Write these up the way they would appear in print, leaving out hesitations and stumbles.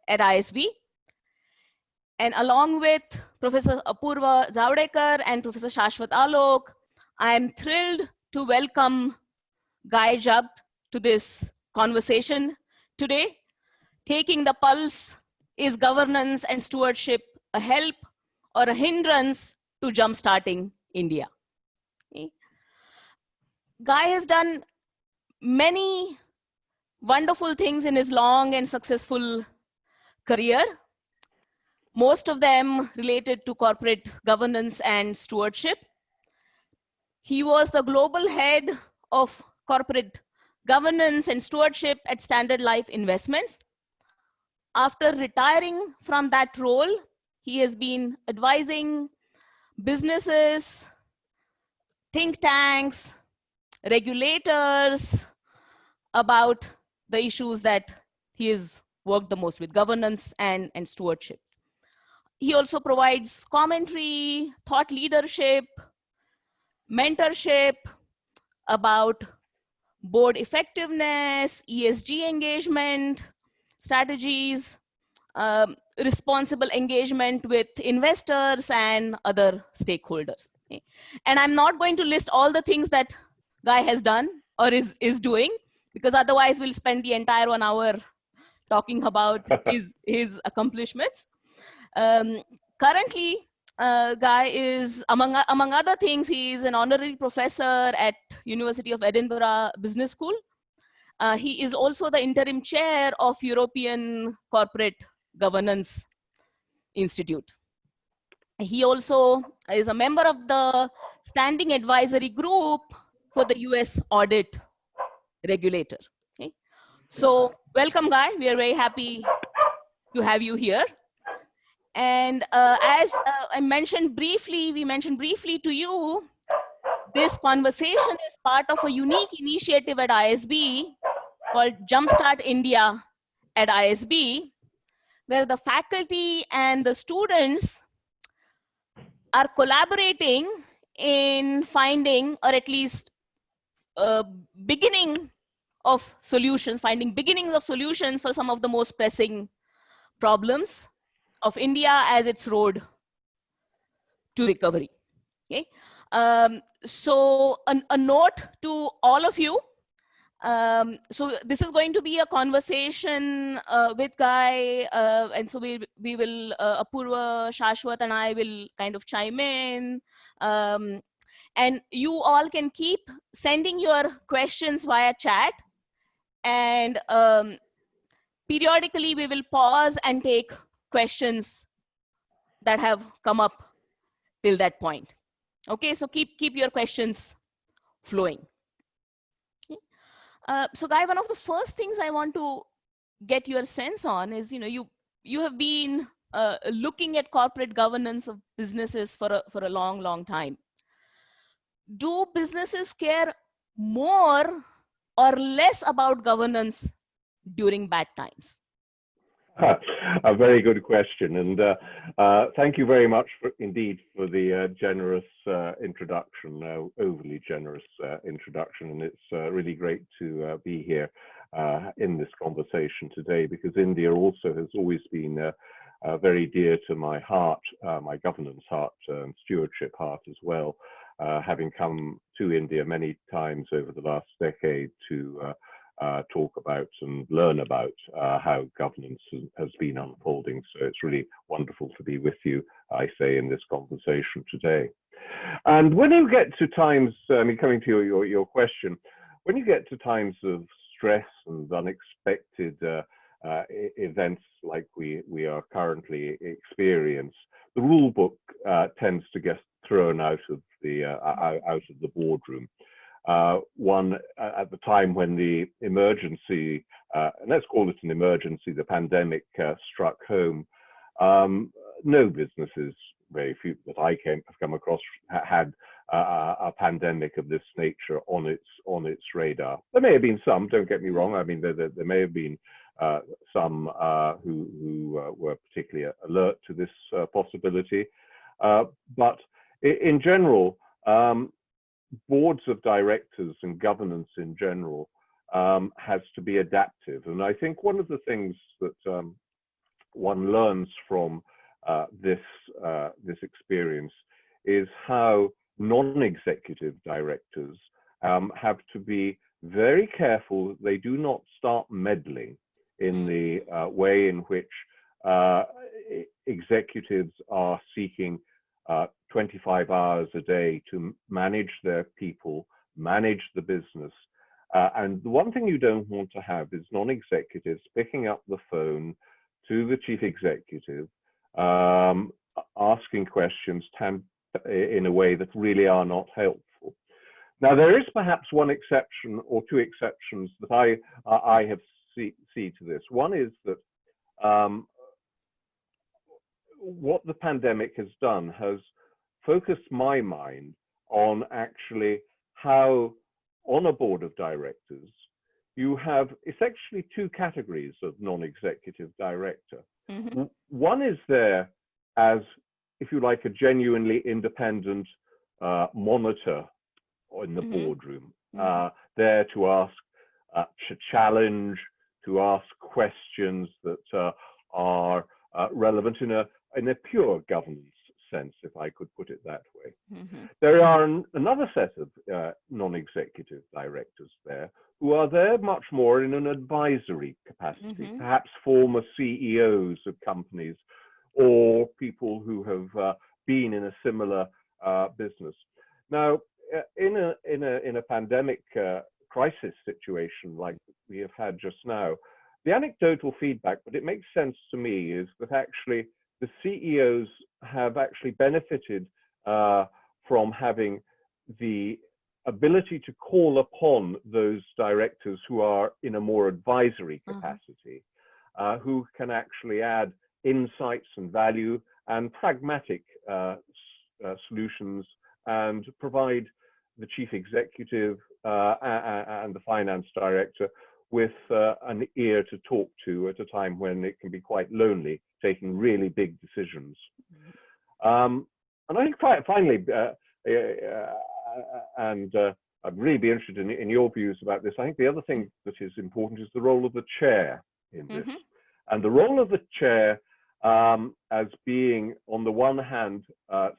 at ISB. And along with Professor Apurva Javadekar and Professor Shashwat Alok, I am thrilled to welcome Guy Jubb to this conversation today. Taking the pulse, is governance and stewardship a help or a hindrance to jumpstarting India? Okay. Guy has done many wonderful things in his long and successful career, most of them related to corporate governance and stewardship. He was the global head of corporate governance and stewardship at Standard Life Investments. After retiring from that role, he has been advising businesses, think tanks, regulators about the issues that he has worked the most with, governance and stewardship. He also provides commentary, thought leadership, mentorship about board effectiveness, ESG engagement strategies, responsible engagement with investors and other stakeholders. Okay. And I'm not going to list all the things that Guy has done or is doing, because otherwise we'll spend the entire 1 hour talking about his accomplishments. Currently, Guy is, among other things, he is an honorary professor at University of Edinburgh Business School. He is also the interim chair of European Corporate Governance Institute. He also is a member of the standing advisory group for the US audit regulator. Okay. So welcome, Guy. We are very happy to have you here. And as we mentioned briefly to you, this conversation is part of a unique initiative at ISB called Jumpstart India at ISB, where the faculty and the students are collaborating in finding, or at least beginning of solutions, finding beginnings of solutions for some of the most pressing problems of India as its road to recovery. Okay. So a note to all of you. So this is going to be a conversation with Guy, and so we will, Apurva, Shashwat and I will kind of chime in. And you all can keep sending your questions via chat, and periodically we will pause and take questions that have come up till that point. Okay, so keep your questions flowing. Okay. So Guy, one of the first things I want to get your sense on is, you have been looking at corporate governance of businesses for a long time. Do businesses care more or less about governance during bad times? A very good question, and thank you very much indeed for the generous introduction, overly generous introduction, and it's really great to be here in this conversation today, because India also has always been very dear to my heart, my governance heart and stewardship heart as well, having come to India many times over the last decade to talk about and learn about how governance has been unfolding. So it's really wonderful to be with you, I say, in this conversation today. And when you get to times, coming to your question, when you get to times of stress and unexpected events like we are currently experience, the rule book tends to get thrown out of the boardroom. One at the time when the emergency, let's call it an emergency, the pandemic struck home, no businesses, very few that I have come across, had a pandemic of this nature on its radar. There may have been some, don't get me wrong. I mean, there may have been some who were particularly alert to this possibility, but in general, boards of directors and governance in general has to be adaptive. And I think one of the things that one learns from this experience is how non-executive directors have to be very careful they do not start meddling in the way in which executives are seeking 25 hours a day to manage their people, manage the business. And the one thing you don't want to have is non-executives picking up the phone to the chief executive, asking questions in a way that really are not helpful. Now, there is perhaps one exception or two exceptions that I have see to this. One is that what the pandemic has done has focused my mind on actually how on a board of directors, you have essentially two categories of non-executive director. Mm-hmm. One is there as, if you like, a genuinely independent monitor in the boardroom, there to ask, to challenge, to ask questions that are relevant in a pure governance sense, if I could put it that way. Mm-hmm. There are another set of non-executive directors there who are there much more in an advisory capacity, perhaps former CEOs of companies or people who have been in a similar business. Now, in a pandemic crisis situation like we have had just now, the anecdotal feedback, but it makes sense to me, is that actually the CEOs have actually benefited from having the ability to call upon those directors who are in a more advisory capacity, who can actually add insights and value and pragmatic solutions and provide the chief executive and the finance director with an ear to talk to at a time when it can be quite lonely, taking really big decisions. And I think finally, I'd really be interested in your views about this. I think the other thing that is important is the role of the chair in this. And the role of the chair as being, on the one hand,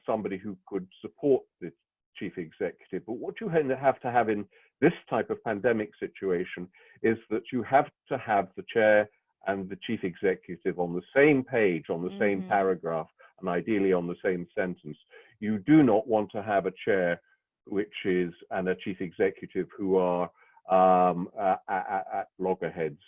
somebody who could support the chief executive, but what you have to have in this type of pandemic situation is that you have to have the chair and the chief executive on the same page, on the same paragraph, and ideally on the same sentence. You do not want to have a chair and a chief executive who are at loggerheads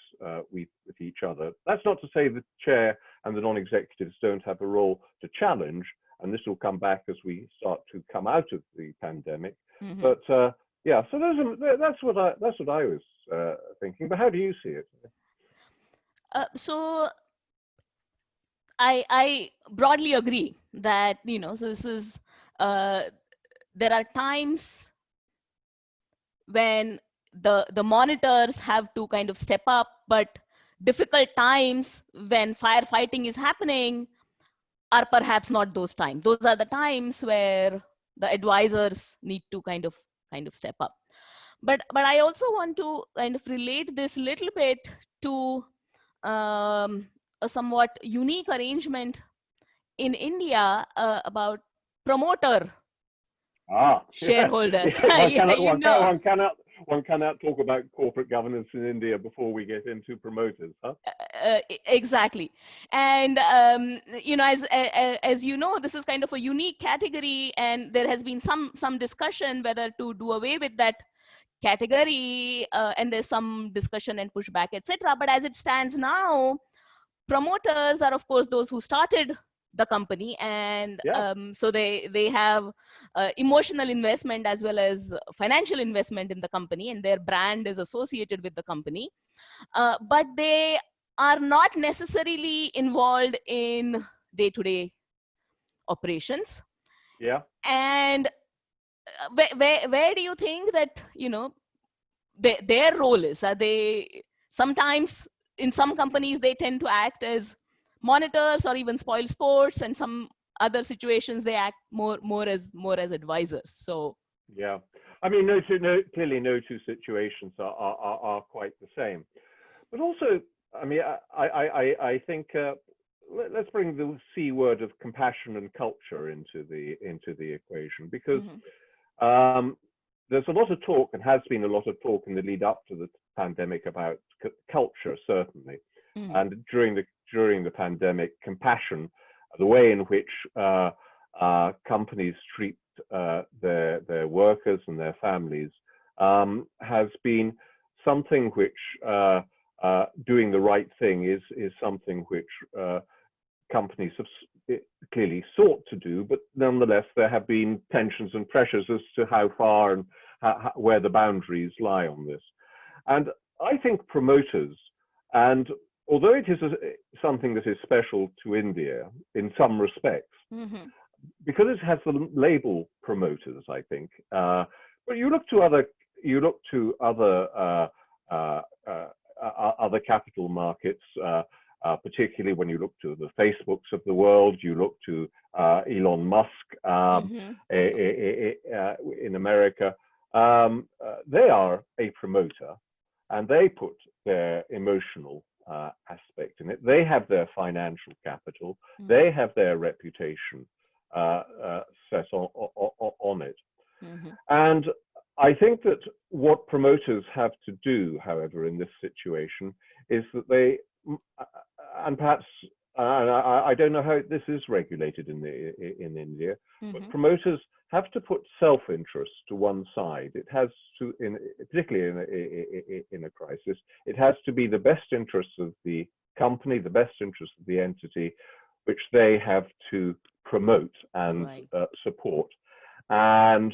with each other. That's not to say the chair and the non-executives don't have a role to challenge, and this will come back as we start to come out of the pandemic. But yeah, so that's what I was thinking. But how do you see it? So I broadly agree that, so this is, there are times when the monitors have to kind of step up, but difficult times when firefighting is happening are perhaps not those times. Those are the times where the advisors need to kind of step up. But I also want to kind of relate this little bit to a somewhat unique arrangement in India about promoter shareholders. One cannot talk about corporate governance in India before we get into promoters, huh? Exactly. And as you know, this is kind of a unique category, and there has been some discussion whether to do away with that category, and there's some discussion and pushback, etc. But as it stands now, promoters are, of course, those who started the company, and so they have emotional investment as well as financial investment in the company, and their brand is associated with the company, but they are not necessarily involved in day-to-day operations. And where do you think that their role is? Are they sometimes, in some companies, they tend to act as monitors or even spoil sports, and some other situations they act more as advisors. So yeah, I mean, clearly no two situations are quite the same. But also, I mean, I think let's bring the C word of compassion and culture into the equation, because there's a lot of talk, and has been a lot of talk in the lead up to the pandemic, about culture, certainly, and during the pandemic, compassion, the way in which companies treat their workers and their families, has been something which doing the right thing is something which companies have clearly sought to do, but nonetheless there have been tensions and pressures as to how far and where the boundaries lie on this. And I think promoters, and although it is something that is special to India in some respects, because it has the label promoters, I think, but you look to other capital markets, particularly when you look to the Facebooks of the world, you look to Elon Musk in America, they are a promoter, and they put their emotional aspect in it. They have their financial capital, they have their reputation set on it. And I think that what promoters have to do, however, in this situation, is that they, and perhaps, I don't know how this is regulated in India, but promoters have to put self-interest to one side. It has to, particularly in a crisis, it has to be the best interests of the company, the best interests of the entity, which they have to promote and support. And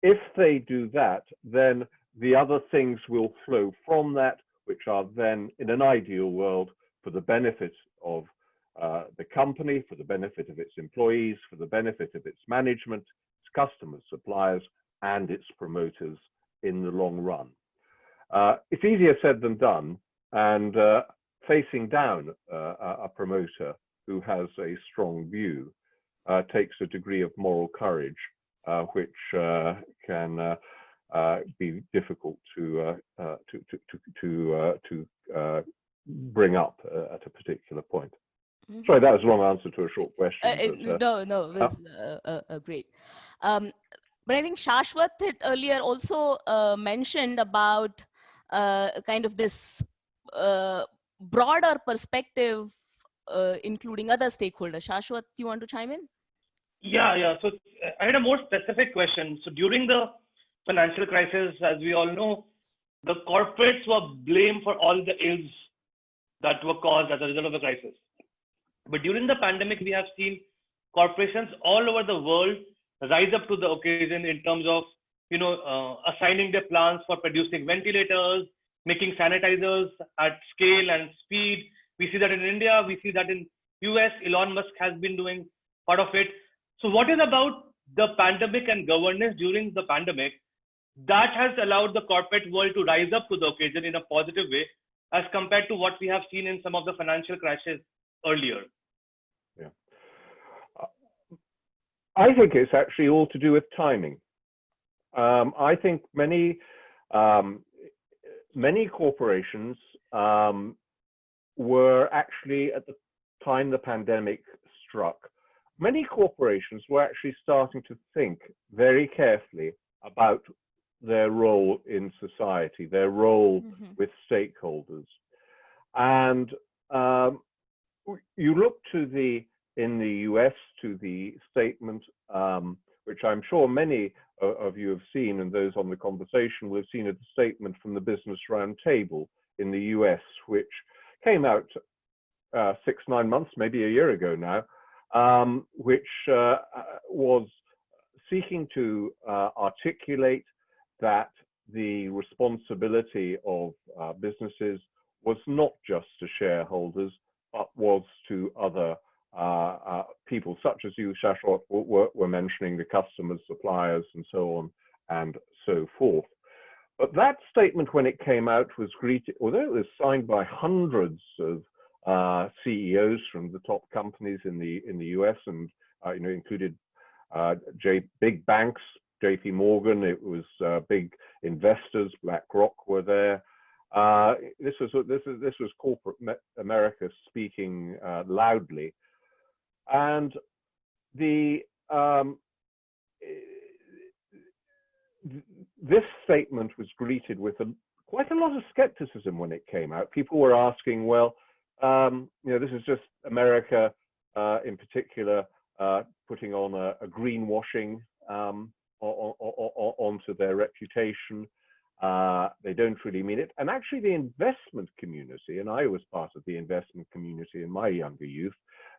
if they do that, then the other things will flow from that, which are then, in an ideal world, for the benefit of the company, for the benefit of its employees, for the benefit of its management, its customers, suppliers, and its promoters in the long run. It's easier said than done, and facing down a promoter who has a strong view takes a degree of moral courage, which can be difficult to bring up at a particular point. Sorry, that was a long answer to a short question. No, it was great. But I think Shashwat had earlier also mentioned about kind of this broader perspective, including other stakeholders. Shashwat, do you want to chime in? Yeah. So I had a more specific question. So during the financial crisis, as we all know, the corporates were blamed for all the ills that were caused as a result of the crisis. But during the pandemic, we have seen corporations all over the world rise up to the occasion in terms of, assigning their plans for producing ventilators, making sanitizers at scale and speed. We see that in India, we see that in US. Elon Musk has been doing part of it. So what is about the pandemic and governance during the pandemic that has allowed the corporate world to rise up to the occasion in a positive way as compared to what we have seen in some of the financial crashes earlier? Yeah, I think it's actually all to do with timing. I think many corporations were actually, at the time the pandemic struck, many corporations were actually starting to think very carefully about their role in society, their role with stakeholders. And you look in the US to the statement, which I'm sure many of you have seen, and those on the conversation will have seen, a statement from the Business Roundtable in the US, which came out 6-9 months, maybe a year ago now, which was seeking to articulate that the responsibility of businesses was not just to shareholders, but was to other people, such as you, Shashwat, were mentioning, the customers, suppliers, and so on and so forth. But that statement, when it came out, was greeted, although it was signed by hundreds of CEOs from the top companies in the US, and included big banks, JP Morgan. It was big investors, BlackRock were there. This was corporate America speaking loudly, and the this statement was greeted with quite a lot of skepticism when it came out. People were asking, well, this is just America in particular putting on a greenwashing onto their reputation. They don't really mean it. And actually the investment community, and I was part of the investment community in my younger youth,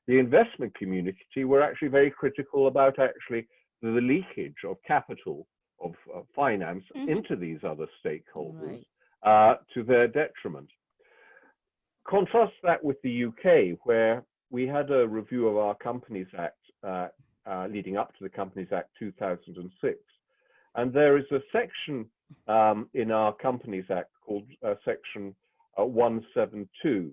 the investment community were actually very critical about actually the leakage of capital, of finance into these other stakeholders to their detriment. Contrast that with the UK, where we had a review of our Companies Act leading up to the Companies Act 2006. And there is a section in our Companies Act called Section 172.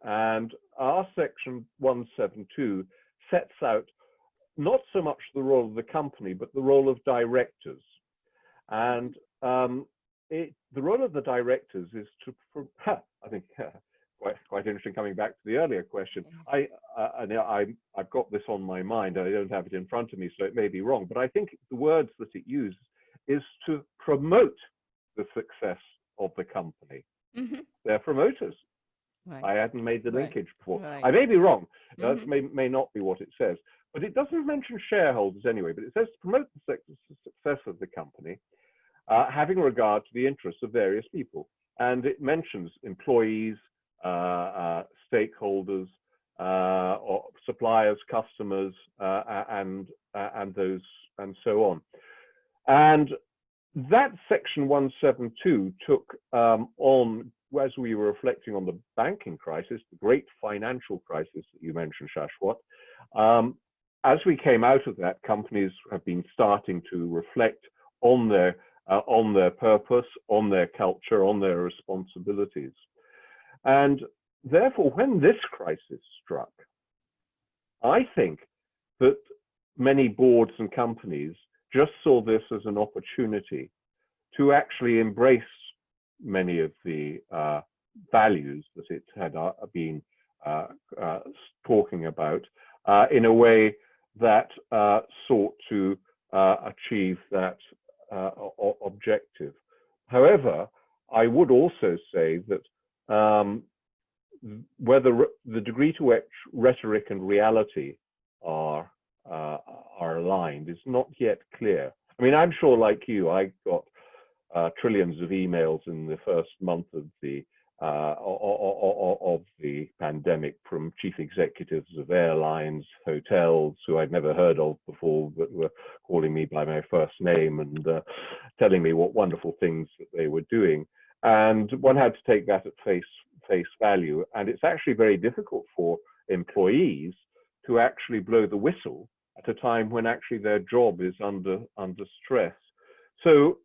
And our Section 172 sets out not so much the role of the company, but the role of directors. And the role of the directors is to, I think, quite interesting, coming back to the earlier question. I've got this on my mind. I don't have it in front of me, so it may be wrong. But I think the words that it uses is to promote the success of the company. They're promoters. I hadn't made the linkage before. I may be wrong. That may not be what it says. But it doesn't mention shareholders anyway. But it says to promote the success of the company, having regard to the interests of various people. And it mentions employees, stakeholders, or suppliers, customers, and those, and so on. And that Section 172 took on, as we were reflecting on the banking crisis, the great financial crisis that you mentioned, Shashwat, as we came out of that, companies have been starting to reflect on their purpose, on their culture, on their responsibilities. And therefore, when this crisis struck, I think that many boards and companies just saw this as an opportunity to actually embrace many of the values that it had been talking about in a way that sought to achieve that objective. However, I would also say that whether the degree to which rhetoric and reality are aligned is not yet clear. I mean, I'm sure, like you, I got trillions of emails in the first month of the pandemic from chief executives of airlines, hotels, who I'd never heard of before, but were calling me by my first name and telling me what wonderful things that they were doing. And one had to take that at face value. And it's actually very difficult for employees to actually blow the whistle at a time when actually their job is under stress. So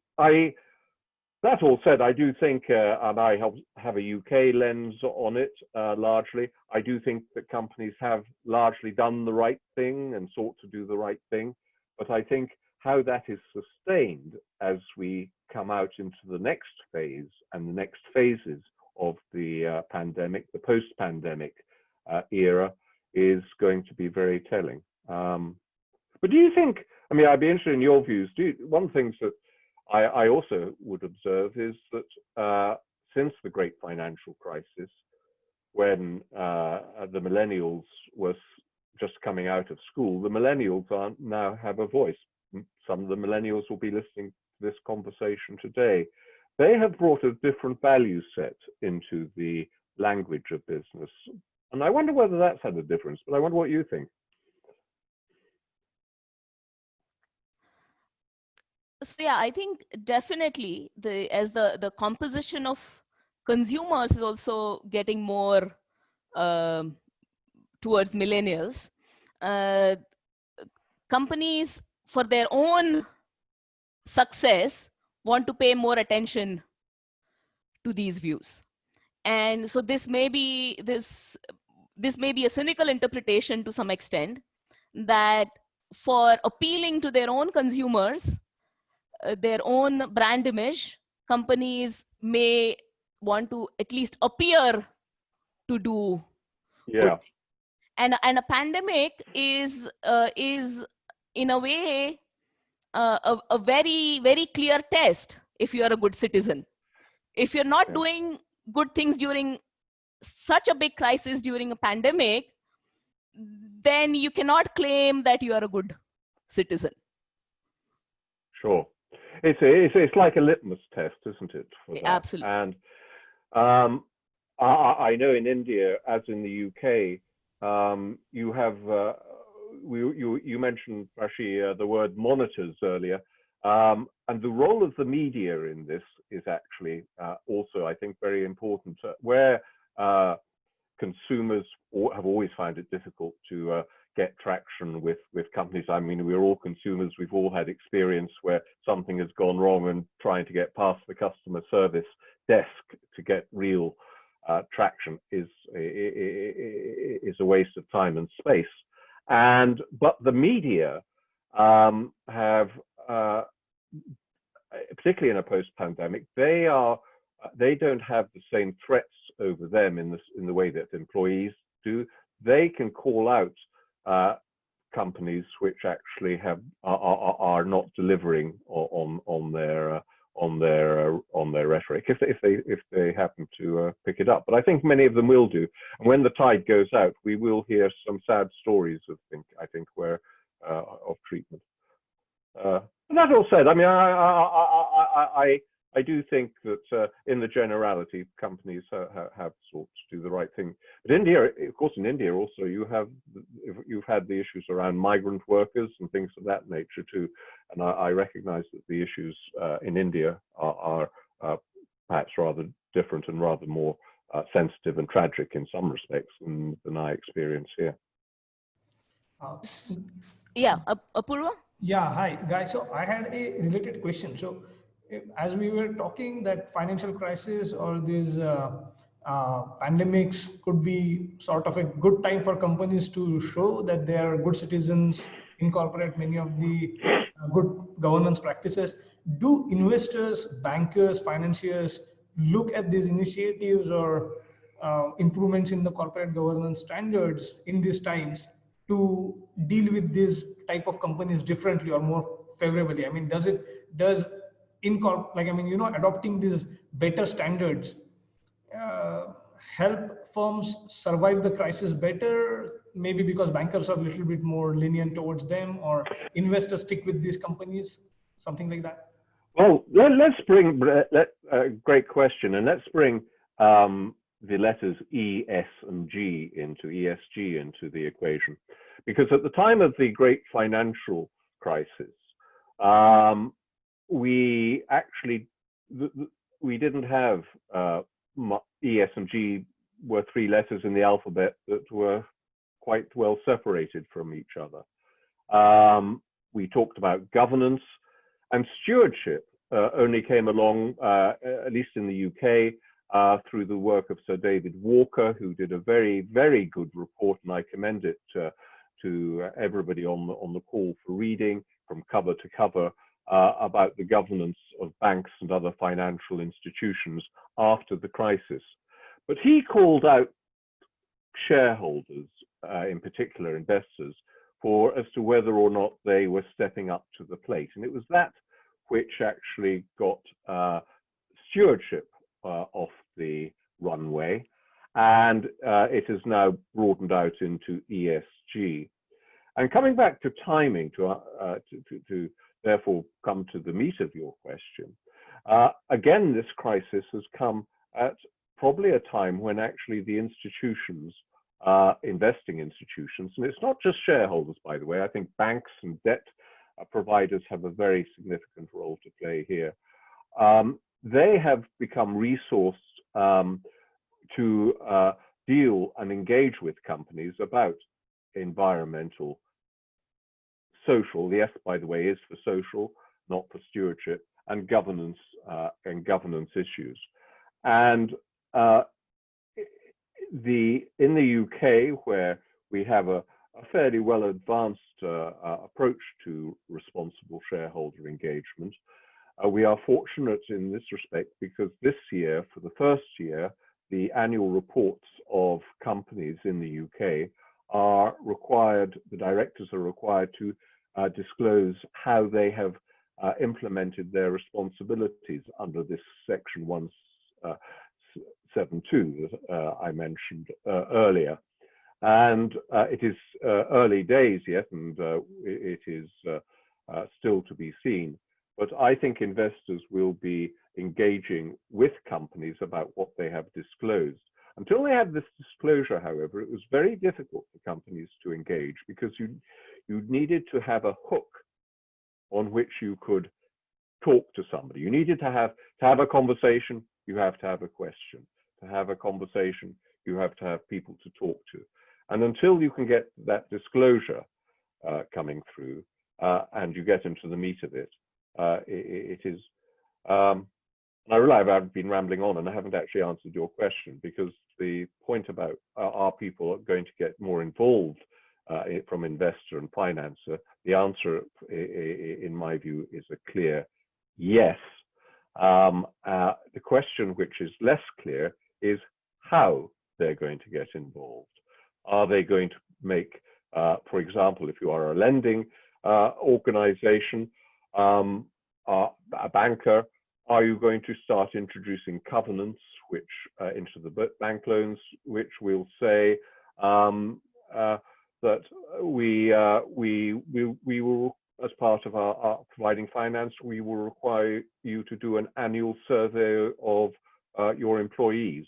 that all said, I do think, and I have a UK lens on it largely, I do think that companies have largely done the right thing and sought to do the right thing. But I think how that is sustained as we come out into the next phase and the next phases of the pandemic, the post-pandemic era, is going to be very telling. But do you think, I mean, I'd be interested in your views. One of the things that I also would observe is that since the great financial crisis, when the millennials were just coming out of school, the millennials now have a voice. Some of the millennials will be listening to this conversation today. They have brought a different value set into the language of business. And I wonder whether that's had a difference, but I wonder what you think. So yeah, I think definitely as the composition of consumers is also getting more towards millennials. Companies, for their own success, want to pay more attention to these views. And so this may be a cynical interpretation to some extent, that for appealing to their own consumers, their own brand image, companies may want to at least appear to do Yeah. good things. And a pandemic is in a way a very, very clear test if you are a good citizen. If you're not Yeah. doing good things during such a big crisis during a pandemic, then you cannot claim that you are a good citizen. Sure. It's like a litmus test, isn't it, for that? Absolutely. And I know in India, as in the UK, you have you mentioned, Rashi, the word monitors earlier, and the role of the media in this is actually also, I think, very important. Where consumers have always found it difficult to get traction with companies. I mean, we're all consumers. We've all had experience where something has gone wrong, and trying to get past the customer service desk to get real traction is a waste of time and space. But the media have, particularly in a post-pandemic, they don't have the same threats over them in the way that employees do. They can call out companies which actually are not delivering on their rhetoric if they happen to pick it up. But I think many of them will do. And when the tide goes out, we will hear some sad stories of where of treatment. And that all said, I mean, I do think that in the generality, companies have sought to do the right thing. But India, of course, in India also, you've had the issues around migrant workers and things of that nature too. And I recognize that the issues in India are perhaps rather different and rather more sensitive and tragic in some respects than I experience here. Yeah, Apurva? Yeah, hi guys. So I had a related question. So as we were talking that financial crisis or these pandemics could be sort of a good time for companies to show that they are good citizens, incorporate many of the good governance practices. Do investors, bankers, financiers look at these initiatives or improvements in the corporate governance standards in these times to deal with this type of companies differently or more favorably? I mean, adopting these better standards help firms survive the crisis better, maybe because bankers are a little bit more lenient towards them, or investors stick with these companies, something like that? Well, let's bring, great question, and let's bring the letters E, S, and G into ESG into the equation. Because at the time of the great financial crisis, we didn't have E, S, and G were three letters in the alphabet that were quite well separated from each other. We talked about governance, and stewardship only came along, at least in the UK, through the work of Sir David Walker, who did a very, very good report, and I commend it to everybody on the call for reading from cover to cover about the governance of banks and other financial institutions after the crisis. But he called out shareholders, in particular investors, as to whether or not they were stepping up to the plate. And it was that which actually got stewardship off the runway. And it has now broadened out into ESG. And coming back to timing, to therefore come to the meat of your question, again, this crisis has come at probably a time when actually the institutions, investing institutions, and it's not just shareholders, by the way, I think banks and debt providers have a very significant role to play here. They have become resourced to deal and engage with companies about environmental, social, the S, by the way, is for social, not for stewardship, and governance issues. And in the UK, where we have a fairly well advanced approach to responsible shareholder engagement, We are fortunate in this respect because this year, for the first year, the annual reports of companies in the UK are required, the directors are required to disclose how they have implemented their responsibilities under this section 172 that I mentioned earlier. And it is early days yet, and it is still to be seen. But I think investors will be engaging with companies about what they have disclosed. Until they had this disclosure, however, it was very difficult for companies to engage because you needed to have a hook on which you could talk to somebody. You needed to have a conversation, you have to have a question. To have a conversation, you have to have people to talk to. And until you can get that disclosure coming through and you get into the meat of it, it is, I realize I've been rambling on and I haven't actually answered your question, because the point about are people going to get more involved from investor and financer, the answer in my view is a clear yes. The question which is less clear is how they're going to get involved. Are they going to make, for example, if you are a lending organization, a banker, are you going to start introducing covenants which into the bank loans, which will say that we will, as part of our providing finance, we will require you to do an annual survey of your employees,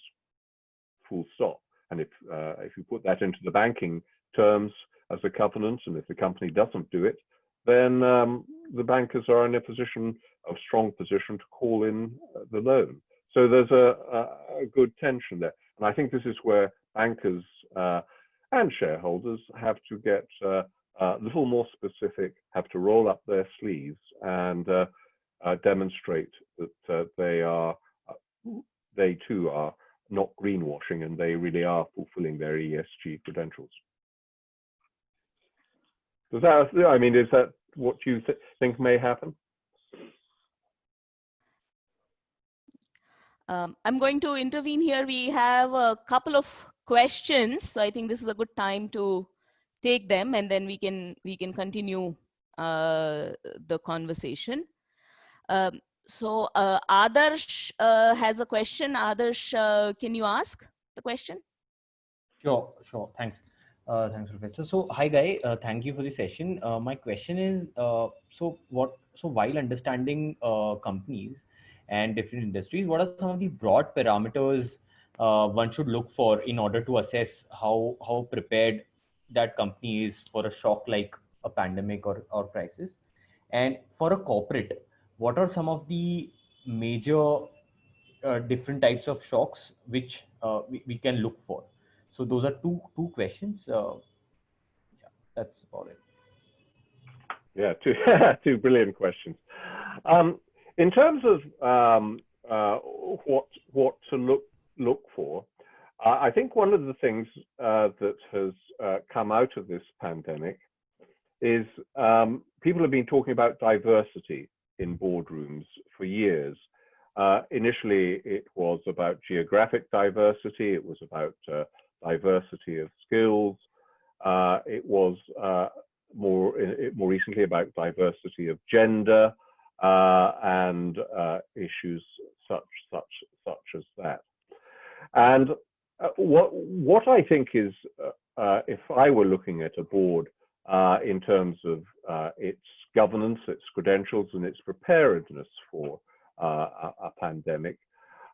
full stop. And if you put that into the banking terms as a covenant, and if the company doesn't do it, then the bankers are in a strong position to call in the loan. So there's a good tension there. And I think this is where bankers and shareholders have to get a little more specific, have to roll up their sleeves and demonstrate that they too are not greenwashing and they really are fulfilling their ESG credentials. Does that, I mean, is that what you think may happen? I'm going to intervene here. We have a couple of questions, so I think this is a good time to take them, and then we can continue the conversation. So Adarsh has a question. Adarsh, can you ask the question? Sure. Thanks. Thanks, Professor. So, hi, Guy. Thank you for the session. My question is, so while understanding companies and different industries, what are some of the broad parameters one should look for in order to assess how prepared that company is for a shock like a pandemic or crisis? And for a corporate, what are some of the major different types of shocks which we can look for? So those are two questions. Yeah, that's about it. Yeah, two brilliant questions. In terms of what to look for, I think one of the things that has come out of this pandemic is people have been talking about diversity in boardrooms for years. Initially, it was about geographic diversity. It was about diversity of skills. It was more recently about diversity of gender and issues such as that. And what I think is, if I were looking at a board in terms of its governance, its credentials, and its preparedness for a pandemic,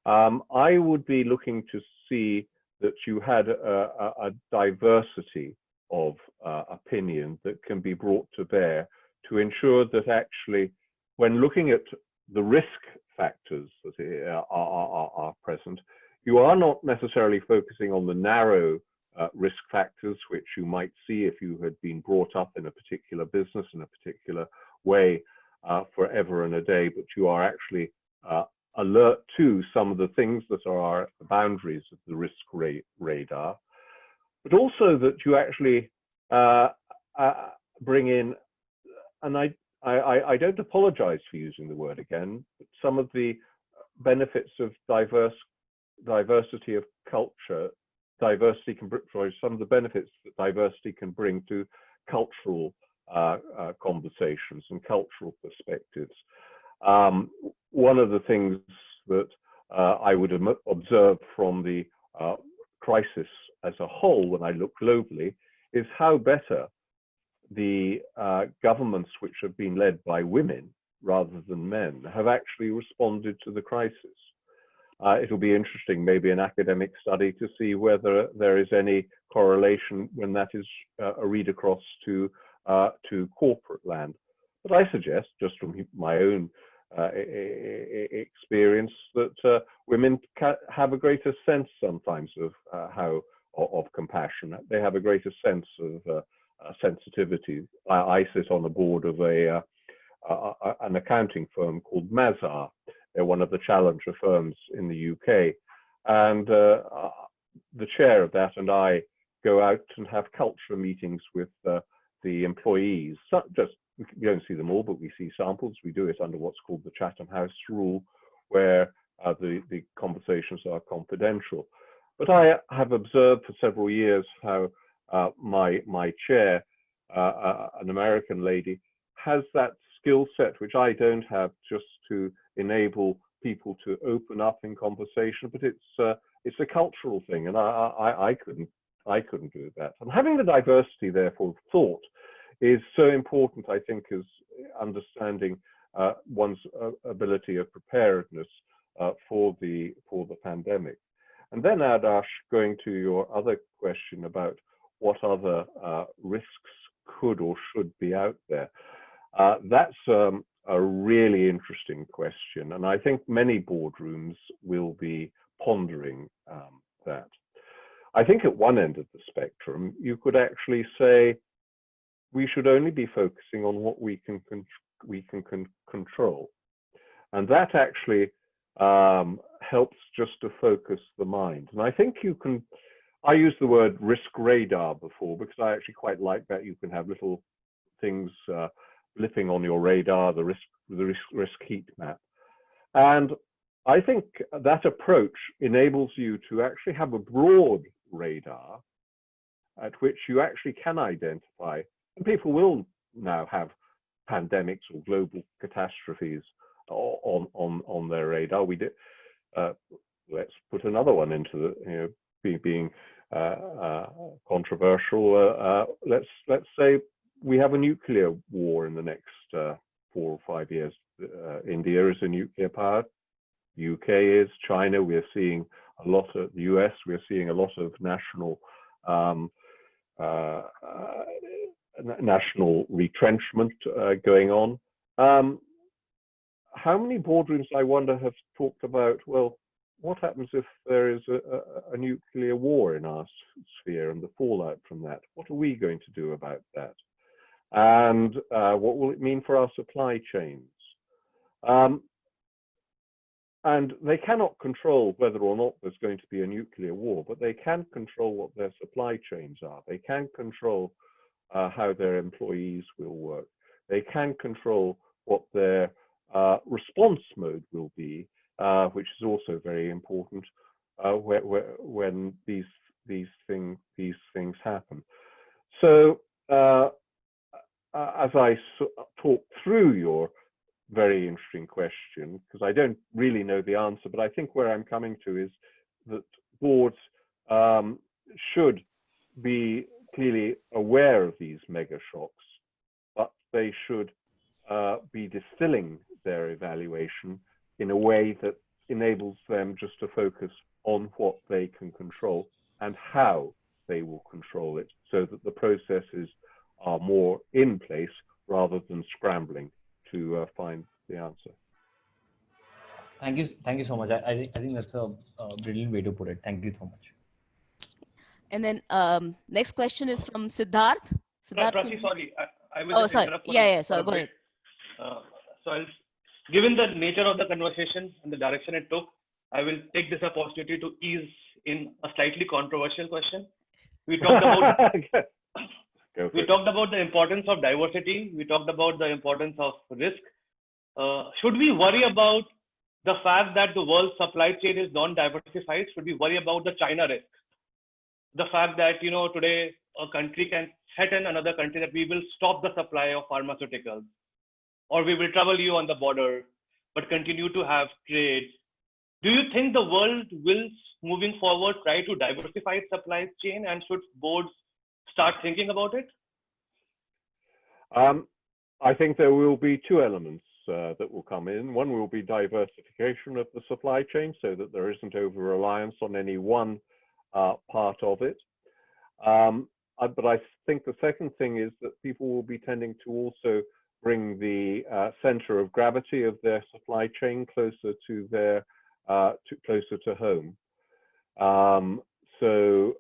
I would be looking to see that you had a diversity of opinion that can be brought to bear to ensure that actually, when looking at the risk factors that are present, you are not necessarily focusing on the narrow risk factors which you might see if you had been brought up in a particular business in a particular way forever and a day, but you are actually alert to some of the things that are at the boundaries of the risk radar, but also that you actually bring in I don't apologize for using the word again, but some of the benefits of diversity of culture, some of the benefits that diversity can bring to cultural conversations and cultural perspectives. One of the things that I would observe from the crisis as a whole, when I look globally, is how better the governments which have been led by women rather than men have actually responded to the crisis. It'll be interesting, maybe an academic study, to see whether there is any correlation when that is a read across to corporate land. But I suggest, just from my own experience, that women have a greater sense sometimes of compassion. They have a greater sense of sensitivity. I sit on the board of an accounting firm called Mazar. They're one of the challenger firms in the UK, and the chair of that and I go out and have culture meetings with the employees. We don't see them all, but we see samples. We do it under what's called the Chatham House rule, where the conversations are confidential. But I have observed for several years how my chair, an American lady, has that skill set which I don't have, just to enable people to open up in conversation. But it's a cultural thing, and I couldn't do that. And having the diversity, therefore, of thought is so important, I think, as understanding one's ability of preparedness for the pandemic. And then, Adarsh, going to your other question about what other risks could or should be out there, that's a really interesting question, and I think many boardrooms will be pondering that. I think at one end of the spectrum, you could actually say we should only be focusing on what we can control, and that actually helps just to focus the mind. And I think you can. I used the word risk radar before because I actually quite like that. You can have little things blipping on your radar, the risk heat map, and I think that approach enables you to actually have a broad radar at which you actually can identify, and people will now have pandemics or global catastrophes on their radar. We did. Let's put another one into the being controversial. Let's say we have a nuclear war in the next 4 or 5 years. India is a nuclear power. UK is. China, we're seeing a lot of the US. We're seeing a lot of national retrenchment going on. How many boardrooms, I wonder, have talked about, well, what happens if there is a nuclear war in our sphere and the fallout from that? What are we going to do about that? And what will it mean for our supply chains? And they cannot control whether or not there's going to be a nuclear war, but they can control what their supply chains are. They can control how their employees will work. They can control what their response mode will be, which is also very important when these things happen. So as I talk through your very interesting question, because I don't really know the answer, but I think where I'm coming to is that boards should be clearly aware of these mega shocks, but they should be distilling their evaluation in a way that enables them just to focus on what they can control and how they will control it, so that the processes are more in place rather than scrambling to find the answer. Thank you so much. I think that's a brilliant way to put it. Thank you so much. And then next question is from Siddharth. Prati, sorry, I will sorry. interrupt. So go ahead. So given the nature of the conversation and the direction it took, I will take this opportunity to ease in a slightly controversial question. We talked about Go for We it. talked about the importance of diversity. We talked about the importance of risk. Should we worry about the fact that the world supply chain is non-diversified? Should we worry about the China risk? The fact that, today a country can threaten another country that we will stop the supply of pharmaceuticals, or we will trouble you on the border, but continue to have trade. Do you think the world will, moving forward, try to diversify its supply chain, and should boards start thinking about it? I think there will be two elements that will come in. One will be diversification of the supply chain so that there isn't over-reliance on any one part of it. But I think the second thing is that people will be tending to also bring the center of gravity of their supply chain closer to their closer to home, so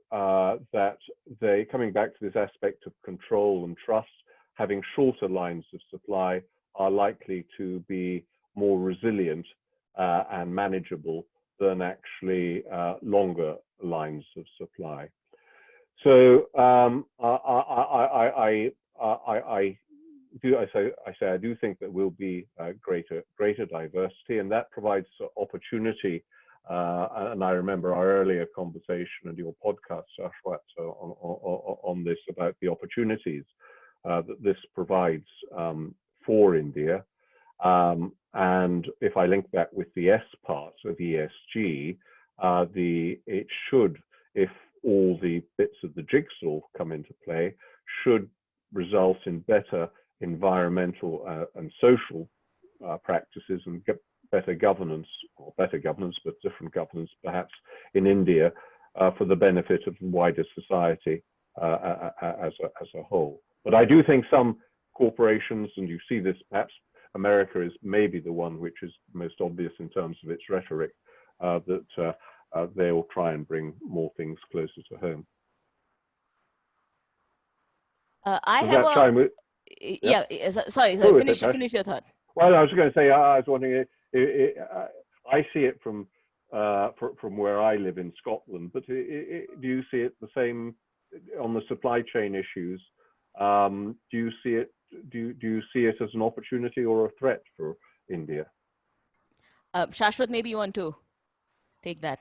that they, coming back to this aspect of control and trust, having shorter lines of supply are likely to be more resilient and manageable than actually longer lines of supply. So I do think that will be greater diversity, and that provides opportunity. And I remember our earlier conversation and your podcast, Shashwat, on this, about the opportunities that this provides for India. And if I link that with the S part of ESG, it should, if all the bits of the jigsaw come into play, should result in better environmental and social practices and better governance, but different governance perhaps in India for the benefit of wider society as a whole. But I do think some corporations, and you see this, perhaps America is maybe the one which is most obvious in terms of its rhetoric, that they will try and bring more things closer to home. I have a... Yeah. Sorry, finish your thought. Well, I was going to say, I was wondering, I see it from where I live in Scotland, but do you see it the same on the supply chain issues? Do you see it as an opportunity or a threat for India? Shashwat, maybe you want to take that.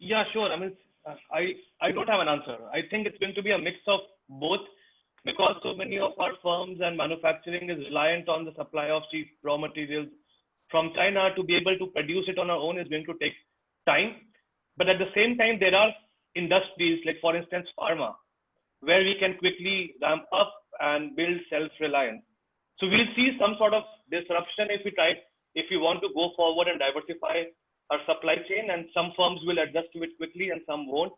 Yeah, sure. I mean, I don't have an answer. I think it's going to be a mix of both, because so many of our firms and manufacturing is reliant on the supply of cheap raw materials from China. To be able to produce it on our own is going to take time. But at the same time, there are industries like, for instance, pharma, where we can quickly ramp up and build self-reliance. So we'll see some sort of disruption if we want to go forward and diversify our supply chain, and some firms will adjust to it quickly and some won't.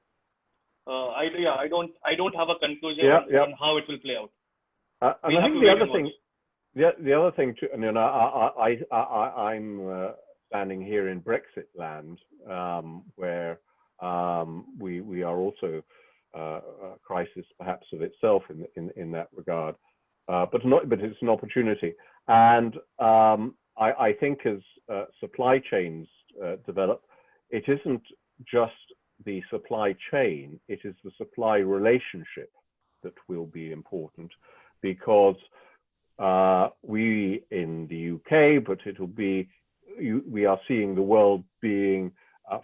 I don't have a conclusion on how it will play out. And I think the other thing too, and I'm standing here in Brexit land, where we are also a crisis perhaps of itself in that regard, but it's an opportunity. And I think as supply chains develop, it isn't just the supply chain, it is the supply relationship that will be important, because we in the UK, but we are seeing the world being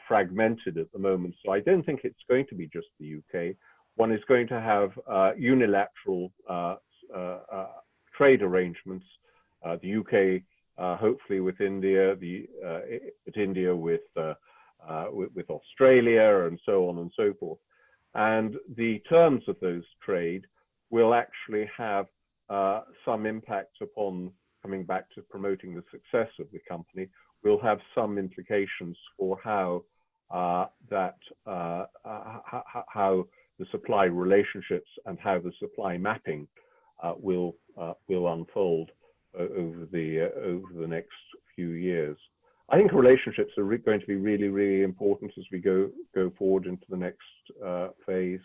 fragmented at the moment. So I don't think it's going to be just the UK. One is going to have unilateral trade arrangements. The UK, hopefully with India, India with Australia, and so on and so forth. And the terms of those trade will actually have some impact upon, coming back to promoting the success of the company, will have some implications for how how the supply relationships and how the supply mapping will unfold over the next few years. I think relationships are going to be really, really important as we go forward into the next phase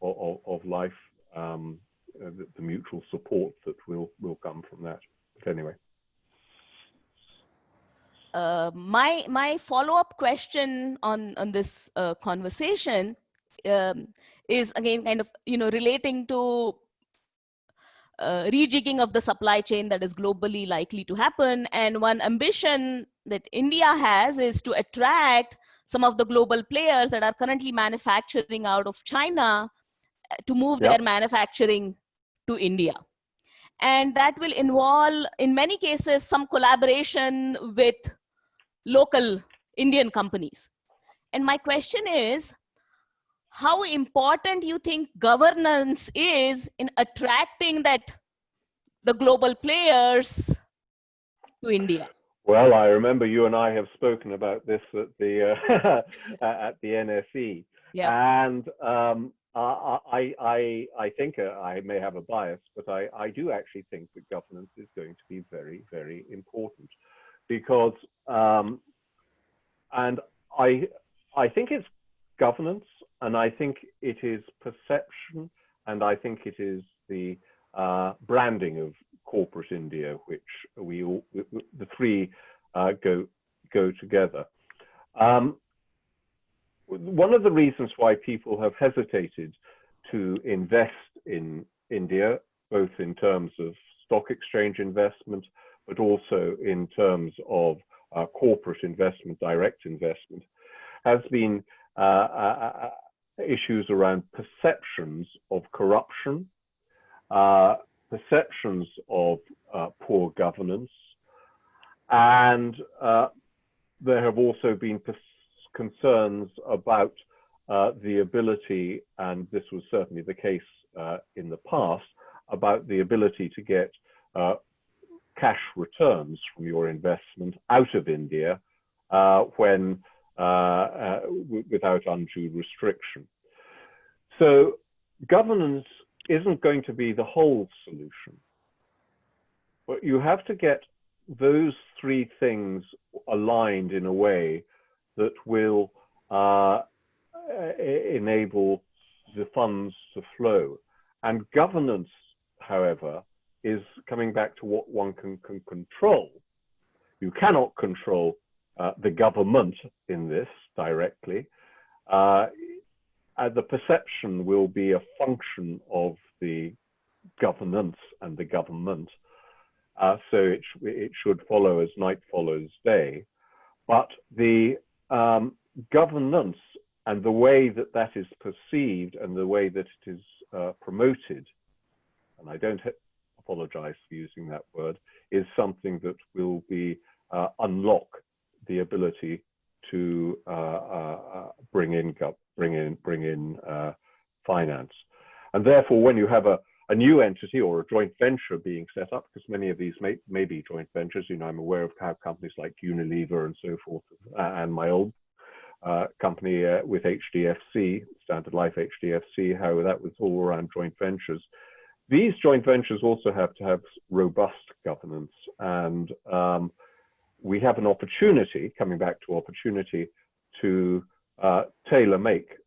of life. The mutual support that will come from that. But anyway. My follow-up question on this conversation is again kind of, relating to rejigging of the supply chain that is globally likely to happen. And one ambition that India has is to attract some of the global players that are currently manufacturing out of China to move their manufacturing to India. And that will involve, in many cases, some collaboration with local Indian companies. And my question is, how important you think governance is in attracting the global players to India? Well, I remember you and I have spoken about this at the at the NSE, and I think I may have a bias, but I do actually think that governance is going to be very, very important, because and I think it's governance, and I think it is perception, and I think it is the branding of corporate India, which the three go together. One of the reasons why people have hesitated to invest in India, both in terms of stock exchange investment, but also in terms of corporate investment, direct investment, has been issues around perceptions of corruption, perceptions of poor governance, and there have also been concerns about the ability, and this was certainly the case in the past, about the ability to get cash returns from your investment out of India when without undue restriction. So governance isn't going to be the whole solution, but you have to get those three things aligned in a way that will enable the funds to flow. And governance, however, is coming back to what one can control. You cannot control the government in this directly. The perception will be a function of the governance and the government. So it should follow as night follows day. But the governance and the way that that is perceived and the way that it is promoted, and I don't apologize for using that word, is something that will be unlock the ability to bring in finance. And therefore, when you have a new entity or a joint venture being set up, because many of these may be joint ventures, I'm aware of how companies like Unilever and so forth, and my old company with HDFC, Standard Life HDFC, how that was all around joint ventures. These joint ventures also have to have robust governance, and we have an opportunity, coming back to opportunity, to tailor-make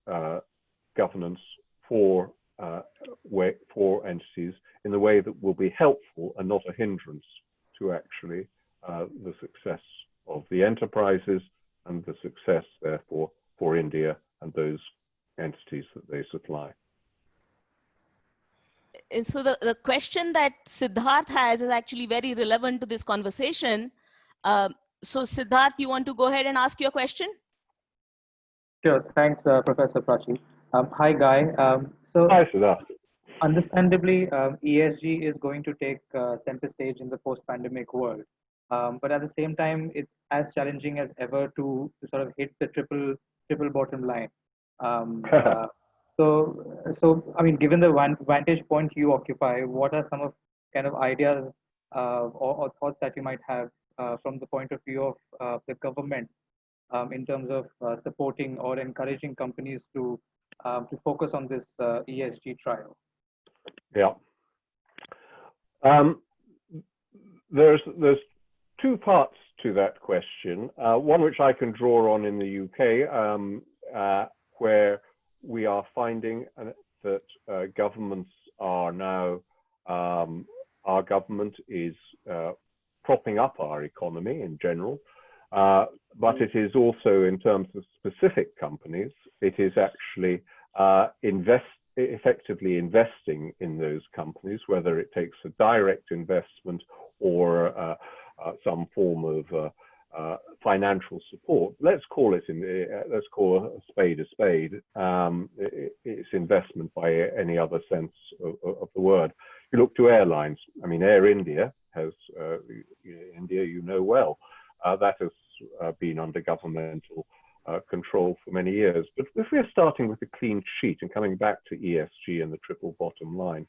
governance for entities in the way that will be helpful and not a hindrance to actually the success of the enterprises and the success, therefore, for India and those entities that they supply. And so the question that Siddharth has is actually very relevant to this conversation. So Siddharth, you want to go ahead and ask your question? Sure. Thanks, Professor Prachi. Hi, Guy. Hi, Siddharth. Understandably, ESG is going to take center stage in the post-pandemic world. But at the same time, it's as challenging as ever to sort of hit the triple bottom line. So I mean, given the vantage point you occupy, what are some of kind of ideas or thoughts that you might have from the point of view of the government in terms of supporting or encouraging companies to focus on this ESG trial? Yeah. There's two parts to that question. One which I can draw on in the UK, where we are finding that governments are now, our government is propping up our economy in general, but it is also, in terms of specific companies, it is actually effectively investing in those companies, whether it takes a direct investment or some form of financial support. Let's call it let's call a spade a spade. It's investment by any other sense of the word. You look to airlines. I mean, Air India has India, you know well, that has been under governmental control for many years. But if we're starting with a clean sheet and coming back to ESG and the triple bottom line,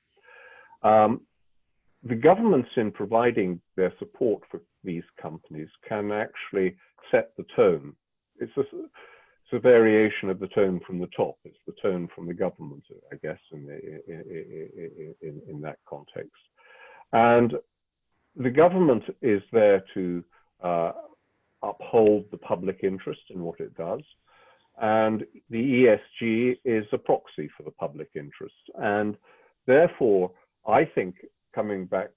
the governments in providing their support for these companies can actually set the tone. It's a variation of the tone from the top. It's the tone from the government, I guess, in that context. And the government is there to uphold the public interest in what it does. And the ESG is a proxy for the public interest. And therefore, I think, coming back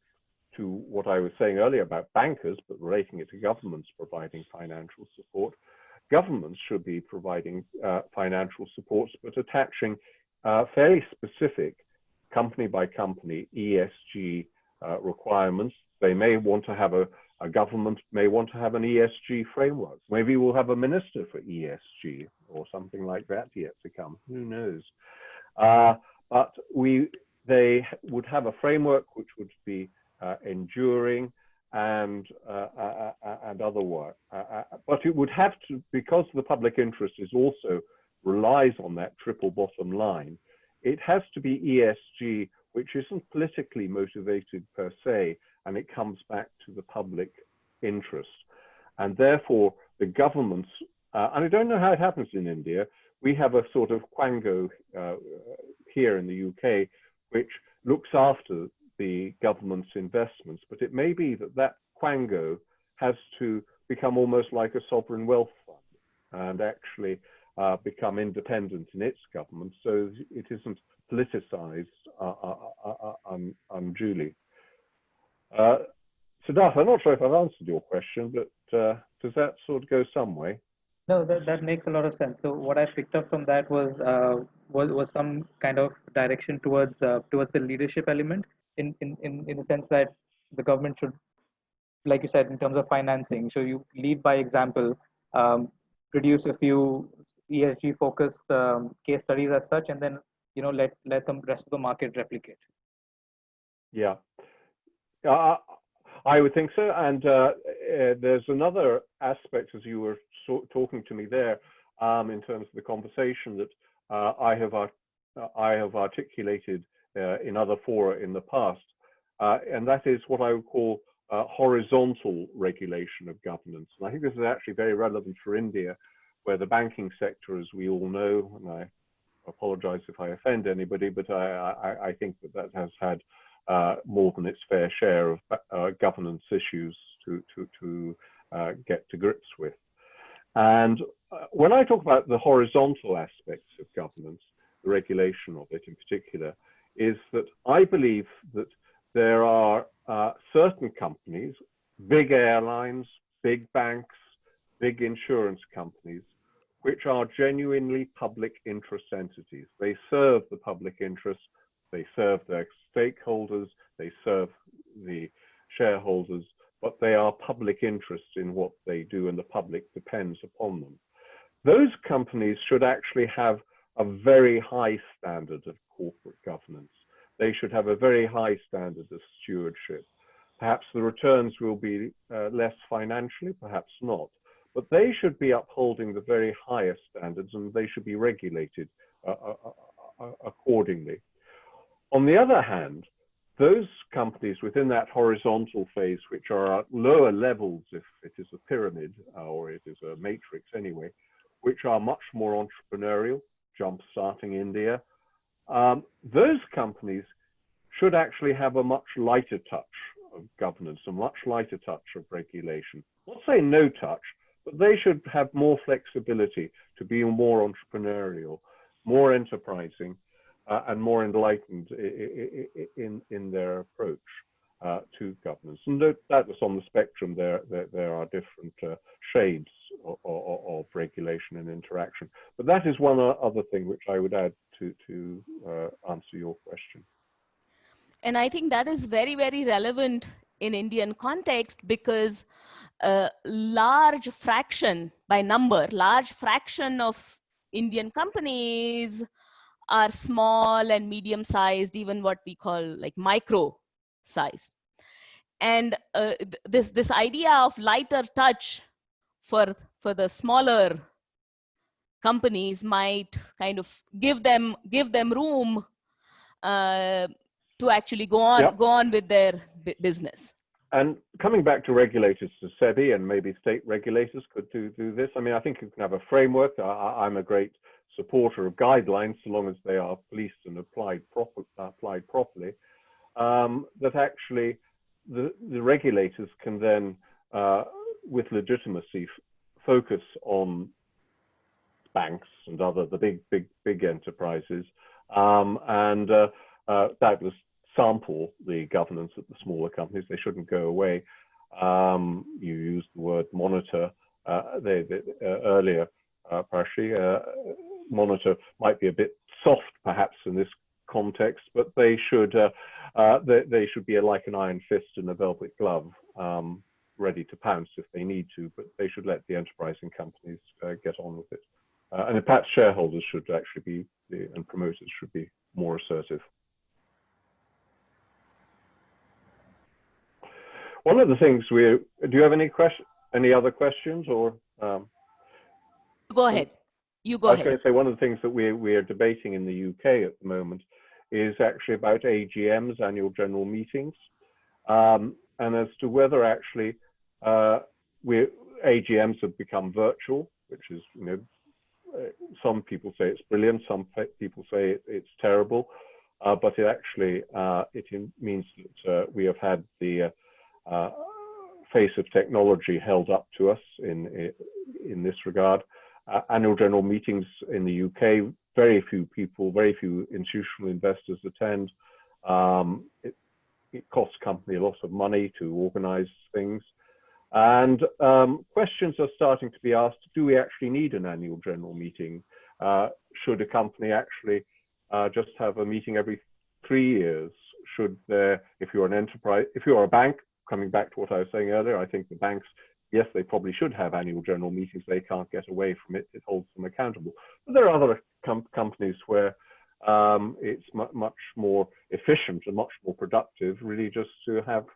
to what I was saying earlier about bankers, but relating it to governments providing financial support, governments should be providing financial supports, but attaching fairly specific company by company ESG requirements. They may want to have a government may want to have an ESG framework. Maybe we'll have a minister for ESG or something like that yet to come. Who knows? But they would have a framework which would be enduring and other work. But it would have to, because the public interest is also relies on that triple bottom line, it has to be ESG, which isn't politically motivated per se, and it comes back to the public interest. And therefore, the governments, and I don't know how it happens in India, we have a sort of quango here in the UK, which looks after the government's investments, but it may be that that quango has to become almost like a sovereign wealth fund and actually become independent in its government, so it isn't politicized unduly. Siddharth, I'm not sure if I've answered your question, but does that sort of go some way? No, that makes a lot of sense. So what I picked up from that was some kind of direction towards the leadership element, in the sense that the government should, like you said, in terms of financing, so you lead by example, produce a few ESG focused case studies as such, and then let the rest of the market replicate. Yeah. I would think so. And there's another aspect, as you were talking to me there, in terms of the conversation that I have articulated in other fora in the past, and that is what I would call horizontal regulation of governance. And I think this is actually very relevant for India, where the banking sector, as we all know, and I apologize if I offend anybody, but I think that has had more than its fair share of governance issues to get to grips with. And when I talk about the horizontal aspects of governance, the regulation of it in particular, is that I believe that there are certain companies, big airlines, big banks, big insurance companies, which are genuinely public interest entities. They serve the public interest, they serve their stakeholders, they serve the shareholders, but they are public interests in what they do, and the public depends upon them. Those companies should actually have a very high standard of corporate governance. They should have a very high standard of stewardship. Perhaps the returns will be less financially, perhaps not, but they should be upholding the very highest standards, and they should be regulated accordingly. On the other hand, those companies within that horizontal phase, which are at lower levels, if it is a pyramid or it is a matrix anyway, which are much more entrepreneurial, jump-starting India, those companies should actually have a much lighter touch of governance, a much lighter touch of regulation. Not say no touch, but they should have more flexibility to be more entrepreneurial, more enterprising, and more enlightened in their approach. to governance. And that was on the spectrum. There are different shades of regulation and interaction. But that is one other thing which I would add to answer your question. And I think that is very, very relevant in Indian context, because a large fraction by number, large fraction of Indian companies are small and medium sized, even what we call like micro size. And this idea of lighter touch for the smaller companies might kind of give them room to actually go on with their business. And coming back to regulators, to SEBI, and maybe state regulators could do this. I mean, I think you can have a framework. I'm a great supporter of guidelines, so long as they are policed and applied properly. That actually the regulators can then, with legitimacy, focus on banks and the big enterprises, and doubtless sample the governance at the smaller companies. They shouldn't go away. You used the word monitor earlier, Parashi. Monitor might be a bit soft, perhaps, in this context, but they should be like an iron fist in a velvet glove, ready to pounce if they need to. But they should let the enterprising companies get on with it. And perhaps shareholders should actually and promoters should be more assertive. One of the things do you have any other questions, or? Go ahead. You go ahead. I was ahead. going to say, one of the things that we are debating in the UK at the moment is actually about AGMs, annual general meetings, and as to whether actually AGMs have become virtual, which is, some people say it's brilliant, some people say it's terrible, but it actually it means that we have had the face of technology held up to us in this regard. Annual general meetings in the UK, very few people, very few institutional investors attend. It costs company a lot of money to organize things. And questions are starting to be asked, do we actually need an annual general meeting? Should a company actually just have a meeting every 3 years? Should there, if you're an enterprise, if you're a bank, coming back to what I was saying earlier, I think the banks, yes, they probably should have annual general meetings. They can't get away from it. It holds them accountable. But there are other companies where it's much more efficient and much more productive, really, just to have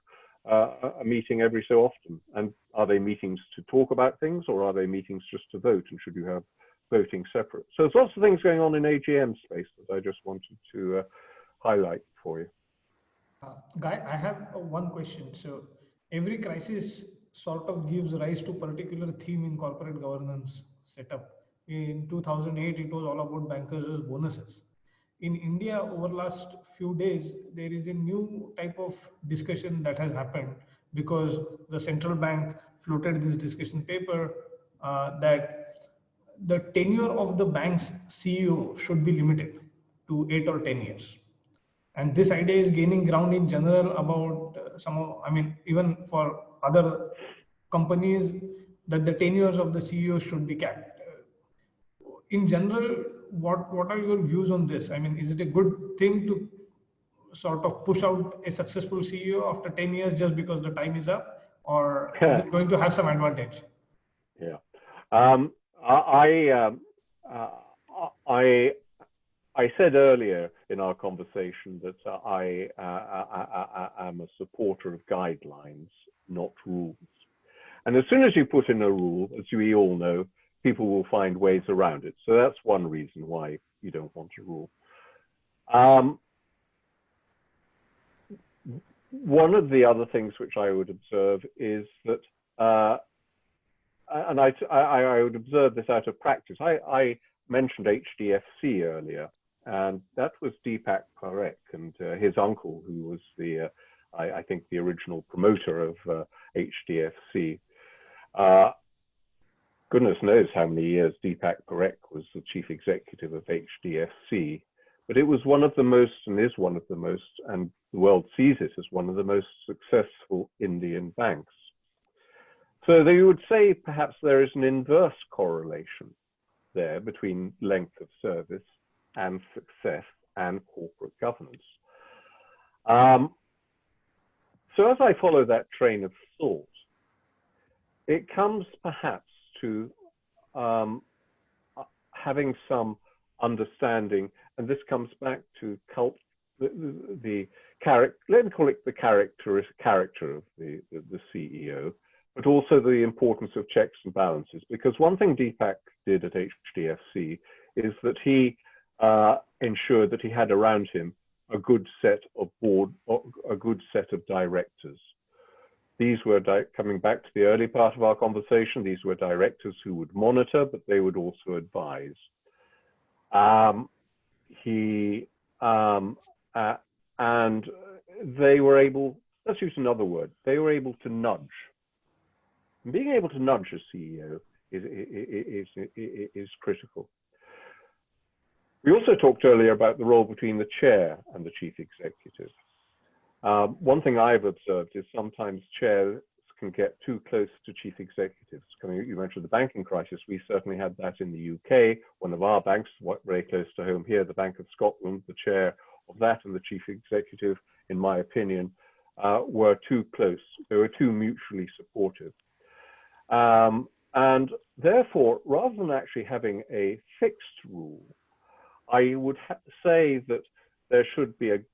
a meeting every so often. And are they meetings to talk about things, or are they meetings just to vote? And should you have voting separate? So there's lots of things going on in AGM space that I just wanted to highlight for you. Guy, I have one question. So every crisis sort of gives rise to particular theme in corporate governance setup. In 2008, it was all about bankers' bonuses. In India, over the last few days, there is a new type of discussion that has happened because the central bank floated this discussion paper that the tenure of the bank's CEO should be limited to 8 or 10 years. And this idea is gaining ground in general about even for other companies, that the tenures of the CEOs should be capped. In general, what are your views on this? I mean, is it a good thing to sort of push out a successful CEO after 10 years just because the time is up, or is it going to have some advantage? Yeah. I said earlier in our conversation that I am a supporter of guidelines, not rules. And as soon as you put in a rule, as we all know, people will find ways around it. So that's one reason why you don't want a rule. One of the other things which I would observe is that, and I would observe this out of practice. I mentioned HDFC earlier, and that was Deepak Parekh and his uncle, who was I think the original promoter of HDFC. Goodness knows how many years Deepak Parekh was the chief executive of HDFC, but it was one of the most, and is one of the most, and the world sees it as one of the most successful Indian banks. So they would say perhaps there is an inverse correlation there between length of service and success and corporate governance. So as I follow that train of thought, it comes perhaps to having some understanding, and this comes back to the character, let me call it the character of the CEO, but also the importance of checks and balances. Because one thing Deepak did at HDFC is that he ensured that he had around him a good set of a good set of directors. These were, coming back to the early part of our conversation, these were directors who would monitor, but they would also advise. And they were able, let's use another word, they were able to nudge. And being able to nudge a CEO is critical. We also talked earlier about the role between the chair and the chief executive. One thing I've observed is sometimes chairs can get too close to chief executives. You mentioned the banking crisis. We certainly had that in the UK. One of our banks, very close to home here, the Bank of Scotland, the chair of that and the chief executive, in my opinion, were too close. They were too mutually supportive. And therefore, rather than actually having a fixed rule, I would say that there should be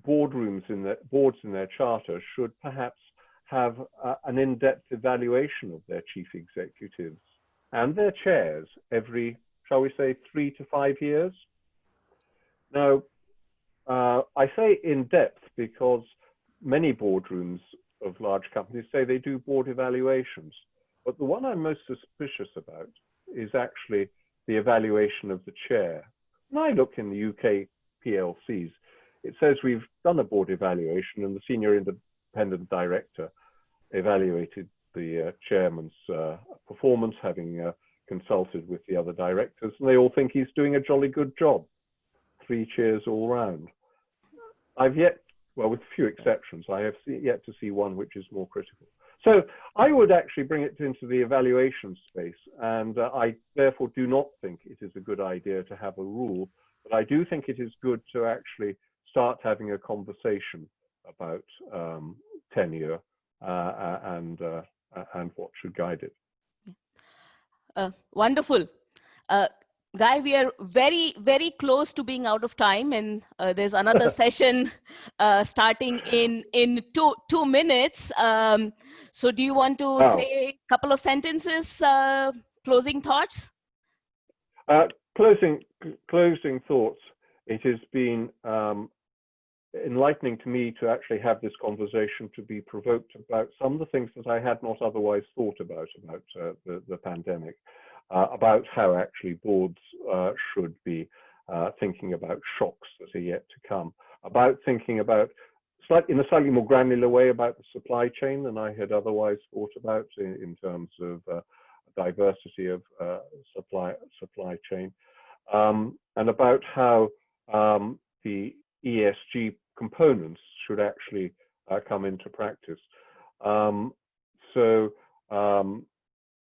boards in their charter should perhaps have an in-depth evaluation of their chief executives and their chairs every, shall we say, 3 to 5 years. Now, I say in-depth because many boardrooms of large companies say they do board evaluations, but the one I'm most suspicious about is actually the evaluation of the chair. When I look in the UK PLCs, it says we've done a board evaluation and the senior independent director evaluated the chairman's performance, having consulted with the other directors, and they all think he's doing a jolly good job. 3 cheers all round. I've yet, well, with few exceptions, I have yet to see one which is more critical. So I would actually bring it into the evaluation space, and I therefore do not think it is a good idea to have a rule, but I do think it is good to actually start having a conversation about tenure and what should guide it. Wonderful. Guy, we are very, very close to being out of time, and there's another session starting in two minutes. So do you want to say a couple of sentences, closing thoughts? Closing thoughts. It has been enlightening to me to actually have this conversation, to be provoked about some of the things that I had not otherwise thought about the pandemic. About how actually boards should be thinking about shocks that are yet to come, about thinking about, in a slightly more granular way, about the supply chain than I had otherwise thought about in terms of diversity of supply chain, and about how the ESG components should actually come into practice.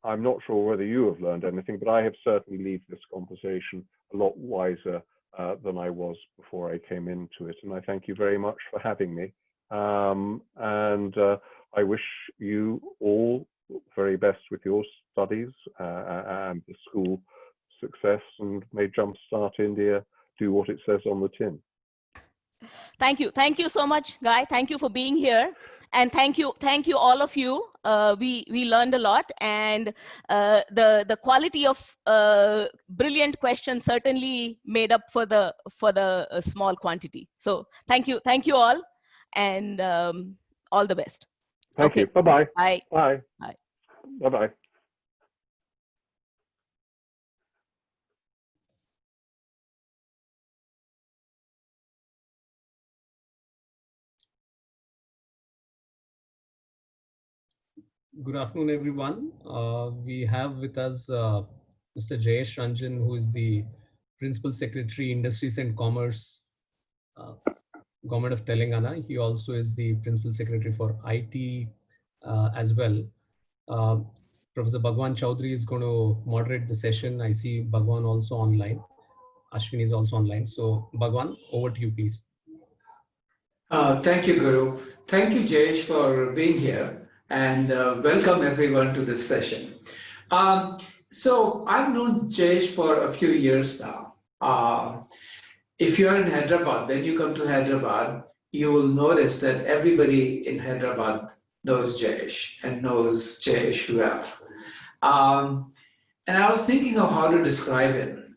I'm not sure whether you have learned anything, but I have certainly left this conversation a lot wiser than I was before I came into it. And I thank you very much for having me. And I wish you all very best with your studies and the school success, and may Jumpstart India do what it says on the tin. Thank you. Thank you so much, Guy. Thank you for being here. And thank you all of you. We learned a lot, and the quality of brilliant questions certainly made up for the small quantity. So thank you all, and all the best. Thank you. Bye-bye. Bye. Bye. Bye. Bye-bye. Good afternoon, everyone. We have with us Mr. Jayesh Ranjan, who is the Principal Secretary, Industries and Commerce, Government of Telangana. He also is the Principal Secretary for IT as well. Professor Bhagwan Chowdhury is going to moderate the session. I see Bhagwan also online. Ashwin is also online. So Bhagwan, over to you, please. Thank you, Guru. Thank you, Jayesh, for being here, and welcome everyone to this session. So I've known Jayesh for a few years now. If you're in Hyderabad, when you come to Hyderabad, you will notice that everybody in Hyderabad knows Jayesh and knows Jayesh well. And I was thinking of how to describe him.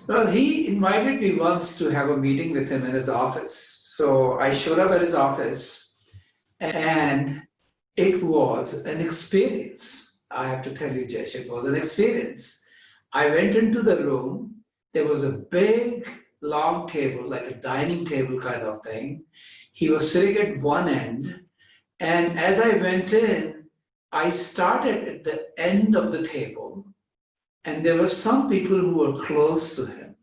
Well, he invited me once to have a meeting with him in his office. So I showed up at his office, and it was an experience. I have to tell you, Jayesh, it was an experience. I went into the room. There was a big, long table, like a dining table kind of thing. He was sitting at one end. And as I went in, I started at the end of the table. And there were some people who were close to him.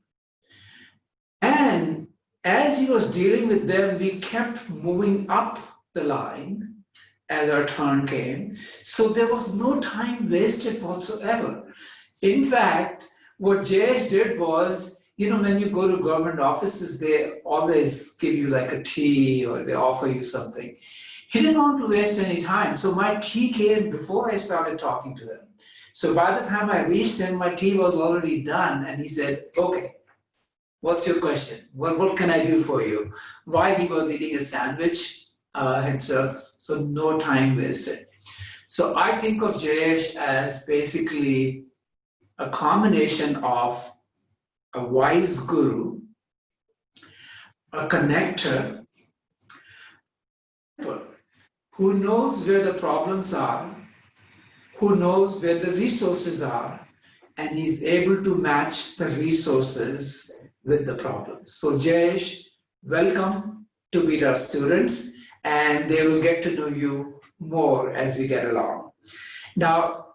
And as he was dealing with them, we kept moving up the line as our turn came. So there was no time wasted whatsoever. In fact, what Jayesh did was, when you go to government offices, they always give you like a tea or they offer you something. He didn't want to waste any time. So my tea came before I started talking to him. So by the time I reached him, my tea was already done. And he said, okay, what's your question? What can I do for you? While he was eating a sandwich himself, so no time wasted. So I think of Jayesh as basically a combination of a wise guru, a connector, who knows where the problems are, who knows where the resources are, and he's able to match the resources with the problems. So Jayesh, welcome to meet our students, and they will get to know you more as we get along. Now,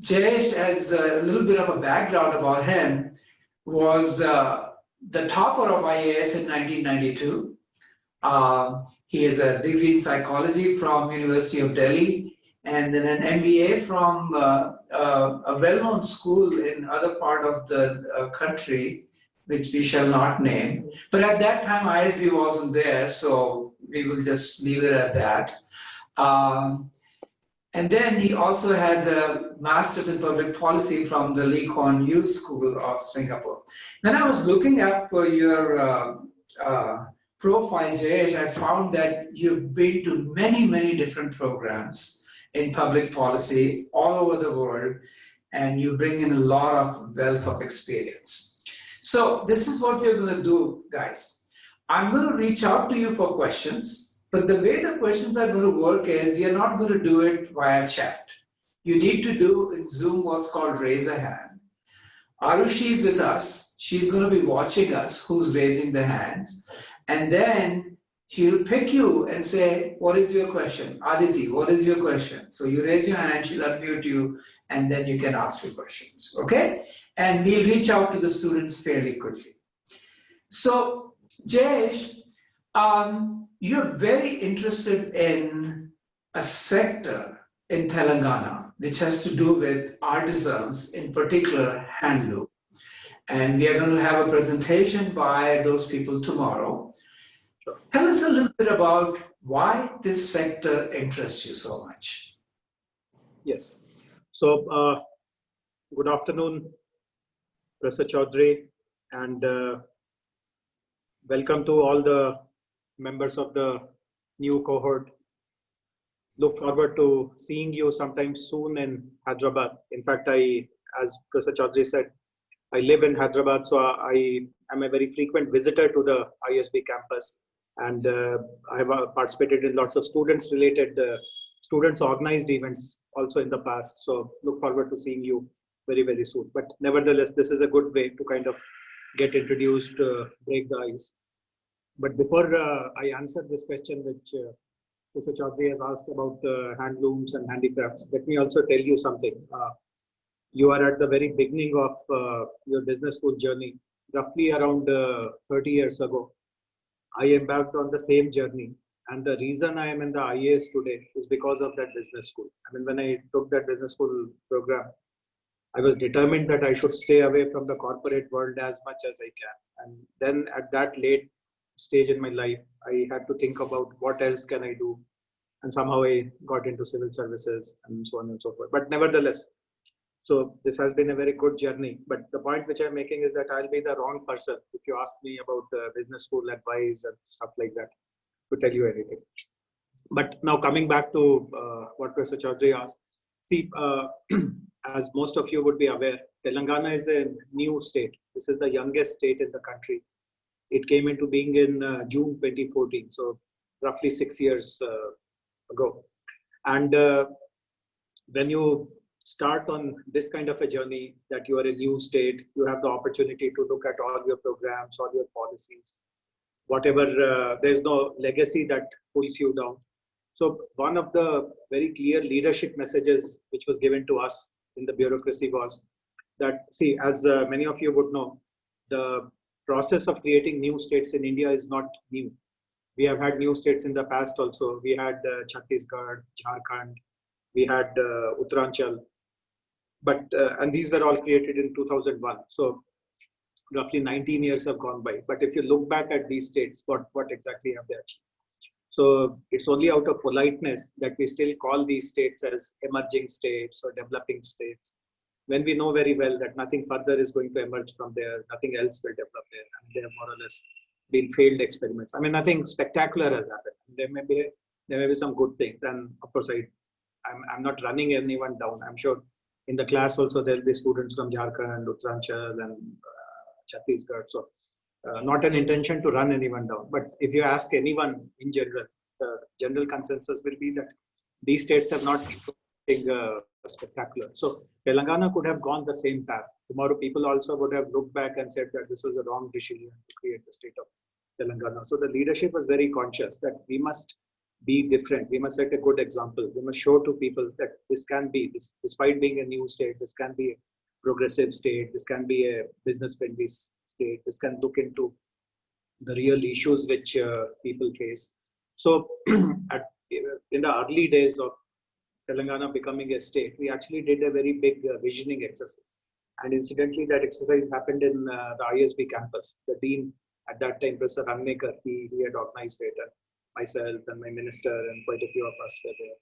Jayesh, as a little bit of a background about him, was the topper of IAS in 1992. He has a degree in psychology from University of Delhi, and then an MBA from a well-known school in other part of the country, which we shall not name. But at that time, ISB wasn't there, so we will just leave it at that. And then he also has a master's in public policy from the Lee Kuan Yew School of Singapore. When I was looking up your profile, Jayesh, I found that you've been to many, many different programs in public policy all over the world, and you bring in a lot of wealth of experience. So this is what we're going to do, guys. I'm going to reach out to you for questions. But the way the questions are going to work is we are not going to do it via chat. You need to do in Zoom what's called raise a hand. Arushi is with us. She's going to be watching us, who's raising the hands. And then she'll pick you and say, what is your question? Aditi, what is your question? So you raise your hand, she'll unmute you, and then you can ask your questions, okay? And we'll reach out to the students fairly quickly. So, Jayesh, you're very interested in a sector in Telangana, which has to do with artisans, in particular handloom. And we are going to have a presentation by those people tomorrow. Tell us a little bit about why this sector interests you so much. Yes. So, good afternoon, Professor Chaudhary, and welcome to all the members of the new cohort. Look forward to seeing you sometime soon in Hyderabad. In fact, as Professor Chaudhary said, I live in Hyderabad, so I am a very frequent visitor to the ISB campus, and I have participated in lots of students-related, students-organized events also in the past. So look forward to seeing you very, very soon. But nevertheless, this is a good way to kind of get introduced, break the ice. But before I answer this question, which Professor Chaudhary has asked about handlooms and handicrafts, let me also tell you something. You are at the very beginning of your business school journey. roughly around 30 years ago, I embarked on the same journey. And the reason I am in the IAS today is because of that business school. I mean, when I took that business school program, I was determined that I should stay away from the corporate world as much as I can. And then at that late stage in my life, I had to think about what else can I do. And somehow I got into civil services and so on and so forth. But nevertheless, so this has been a very good journey. But the point which I'm making is that I'll be the wrong person if you ask me about business school advice and stuff like that to tell you anything. But now coming back to what Professor Chaudhary asked, see, as most of you would be aware, Telangana is a new state. This is the youngest state in the country. It came into being in June 2014, so roughly 6 years ago. And when you start on this kind of a journey, that you are a new state, you have the opportunity to look at all your programs, all your policies, whatever, there's no legacy that pulls you down. So one of the very clear leadership messages which was given to us in the bureaucracy was that, see, as many of you would know, the process of creating new states in India is not new. We have had new states in the past also. We had Chhattisgarh, Jharkhand, we had Uttaranchal, but and these were all created in 2001. So roughly 19 years have gone by. But if you look back at these states, what exactly have they achieved? So it's only out of politeness that we still call these states as emerging states or developing states, when we know very well that nothing further is going to emerge from there, nothing else will develop there, and they have more or less been failed experiments. I mean, nothing spectacular has happened. There may be some good things, and of course, I'm not running anyone down. I'm sure in the class also there'll be students from Jharkhand, Uttaranchal, and Chhattisgarh. So not an intention to run anyone down. But if you ask anyone in general, the general consensus will be that these states have not been spectacular. So Telangana could have gone the same path. Tomorrow people also would have looked back and said that this was a wrong decision to create the state of Telangana. So the leadership was very conscious that we must be different. We must set a good example. We must show to people that this can be, despite being a new state, this can be a progressive state, this can be a business-friendly state, this can look into the real issues which people face. So in the early days of Telangana becoming a state, we actually did a very big visioning exercise. And incidentally, that exercise happened in the ISB campus. The dean at that time, Professor Ranjan, he had organized it, and myself and my minister and quite a few of us were there.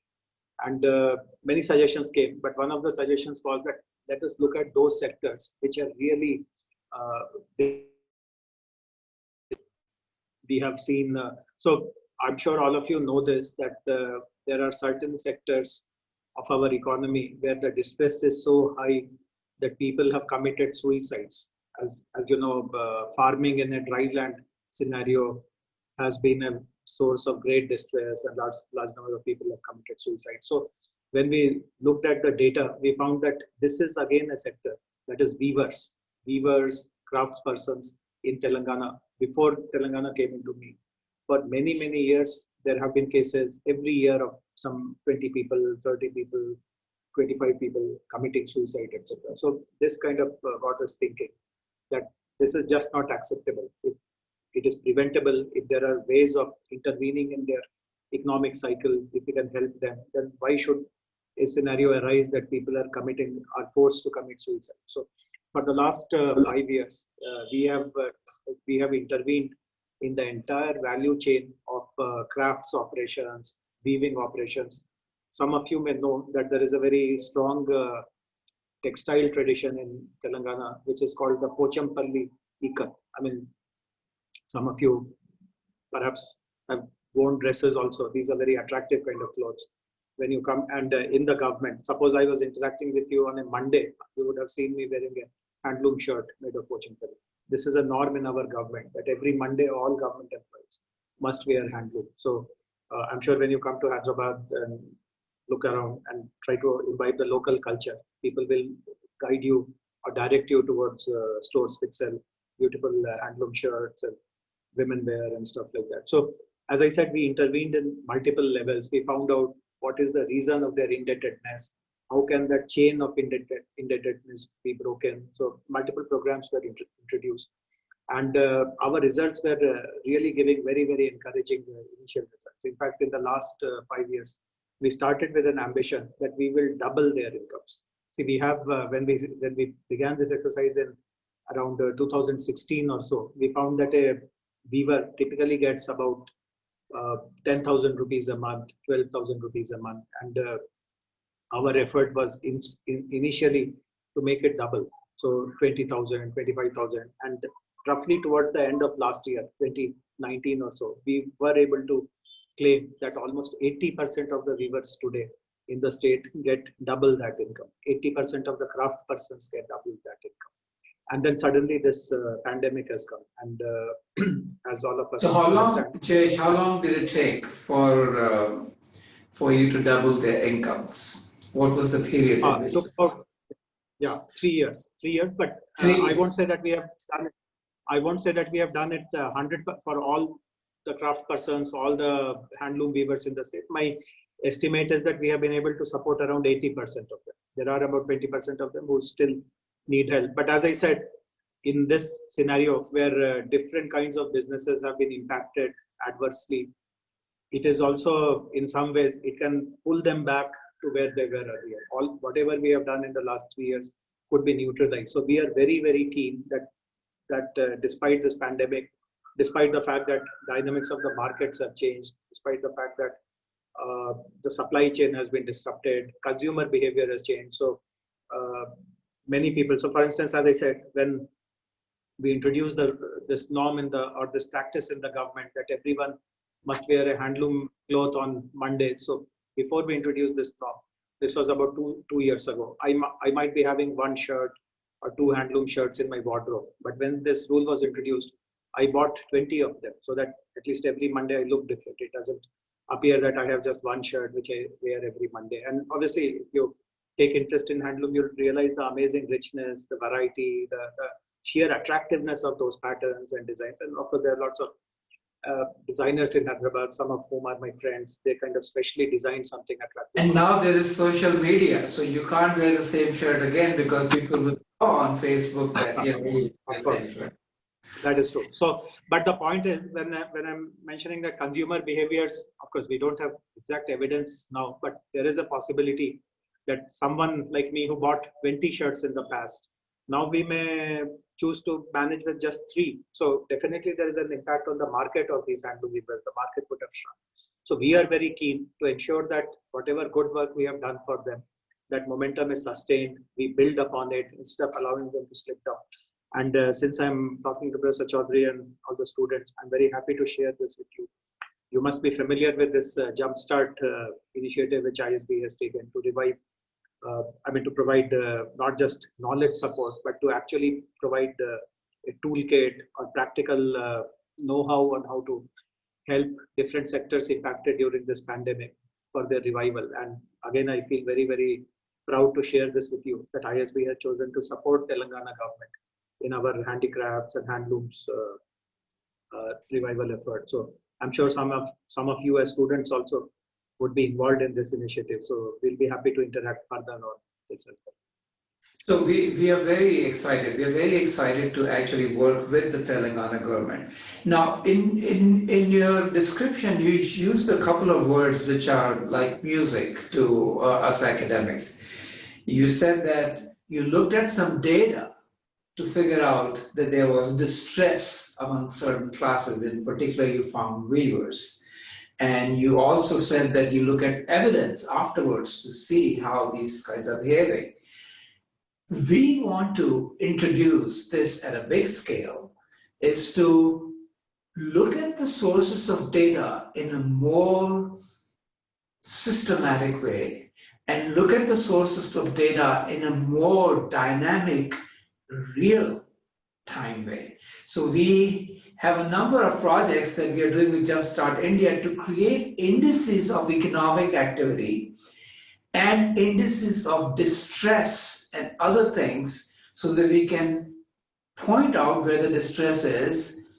And many suggestions came, but one of the suggestions was that let us look at those sectors which are really, we have seen, so I'm sure all of you know this, that there are certain sectors of our economy where the distress is so high that people have committed suicides. As you know, farming in a dry land scenario has been a source of great distress, and large number of people have committed suicide. So when we looked at the data, we found that this is again a sector, that is weavers, craftspersons in Telangana, before Telangana came into being. For many, many years, there have been cases every year of some 20 people, 30 people, 25 people committing suicide, etc. So this kind of got us thinking that this is just not acceptable. If it is preventable, if there are ways of intervening in their economic cycle, if we can help them, then why should a scenario arise that people are forced to commit suicide? So for the last 5 years, we have intervened in the entire value chain of crafts operations, weaving operations. Some of you may know that there is a very strong textile tradition in Telangana, which is called the Pochampalli Ikat. I mean, some of you perhaps have worn dresses also. These are very attractive kind of clothes. When you come and in the government, suppose I was interacting with you on a Monday, you would have seen me wearing a handloom shirt made of Pochampalli. This is a norm in our government that every Monday all government employees must wear handloom. So I'm sure when you come to Hyderabad and look around and try to imbibe the local culture, people will guide you or direct you towards stores which sell beautiful handloom shirts and women wear and stuff like that. So as I said, we intervened in multiple levels. We found out what is the reason of their indebtedness. How can that chain of indebtedness be broken? So multiple programs were introduced. And our results were really giving very, very encouraging initial results. In fact, in the last 5 years, we started with an ambition that we will double their incomes. See, we have, when we began this exercise in around 2016 or so, we found that a weaver typically gets about 10,000 rupees a month, 12,000 rupees a month. And our effort was initially to make it double. So 20,000, 25,000. And roughly towards the end of last year, 2019 or so, we were able to claim that almost 80% of the weavers today in the state get double that income. 80% of the craft persons get double that income. And then suddenly this pandemic has come, and as all of us So how long, understand, Jayesh, how long did it take for you to double their incomes? What was the period? it took about 3 years. 3 years, but I won't say that we have done it. I won't say that we have done it 100 for all the craft persons, all the handloom weavers in the state. My estimate is that we have been able to support around 80% of them. There are about 20% of them who still need help. But as I said, in this scenario where different kinds of businesses have been impacted adversely, it is also in some ways it can pull them back to where they were earlier. Whatever we have done in the last 3 years could be neutralized. So we are very, very keen that despite this pandemic, despite the fact that dynamics of the markets have changed, despite the fact that the supply chain has been disrupted, consumer behavior has changed. So many people, so for instance, as I said, when we introduced this norm or this practice in the government that everyone must wear a handloom cloth on Monday. So before we introduced this norm, this was about two years ago, I might be having one shirt or two handloom shirts in my wardrobe. But when this rule was introduced, I bought 20 of them so that at least every Monday I look different. It doesn't appear that I have just one shirt which I wear every Monday. And obviously, if you take interest in handloom, you'll realize the amazing richness, the variety, the sheer attractiveness of those patterns and designs. And of course, there are lots of designers in Hyderabad, some of whom are my friends. They kind of specially design something attractive. And now there is social media, so you can't wear the same shirt again because people will go on Facebook that of course. That is true. So, but the point is, when I'm mentioning that consumer behaviors, of course, we don't have exact evidence now, but there is a possibility that someone like me who bought 20 shirts in the past, now we may choose to manage with just 3. So definitely there is an impact on the market of these handloom weavers. The market would have shrunk. So we are very keen to ensure that whatever good work we have done for them, that momentum is sustained. We build upon it instead of allowing them to slip down. And since I'm talking to Professor Chaudhary and all the students, I'm very happy to share this with you. You must be familiar with this Jumpstart initiative which ISB has taken to revive, to provide not just knowledge support, but to actually provide a toolkit or practical know-how on how to help different sectors impacted during this pandemic for their revival. And again, I feel very, very proud to share this with you that ISB has chosen to support Telangana government in our handicrafts and handlooms revival effort. So I'm sure some of you as students also would be involved in this initiative. So we'll be happy to interact further on this as well. So we are very excited. We are very excited to actually work with the Telangana government. Now, in your description, you used a couple of words which are like music to us academics. You said that you looked at some data to figure out that there was distress among certain classes. In particular, you found weavers. And you also said that you look at evidence afterwards to see how these guys are behaving. We want to introduce this at a big scale, is to look at the sources of data in a more systematic way and look at the sources of data in a more dynamic, real-time way. So we have a number of projects that we are doing with Jumpstart India to create indices of economic activity and indices of distress and other things so that we can point out where the distress is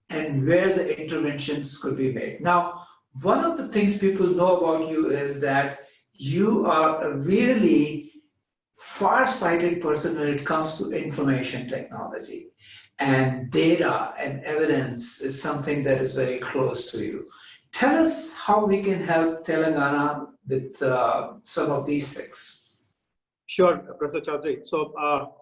and where the interventions could be made. Now, one of the things people know about you is that you are a really far-sighted person when it comes to information technology. and data and evidence is something that is very close to you. Tell us how we can help Telangana with some of these things. Sure, Professor Chaudhary. So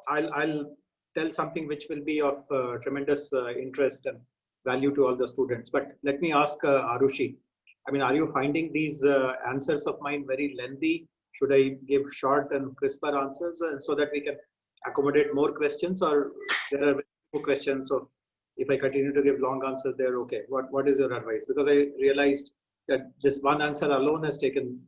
I'll tell something which will be of tremendous interest and value to all the students. But let me ask Arushi. I mean, are you finding these answers of mine very lengthy? Should I give short and crisper answers so that we can accommodate more questions, or there are more questions? So if I continue to give long answers, they're okay. What is your advice? Because I realized that just one answer alone has taken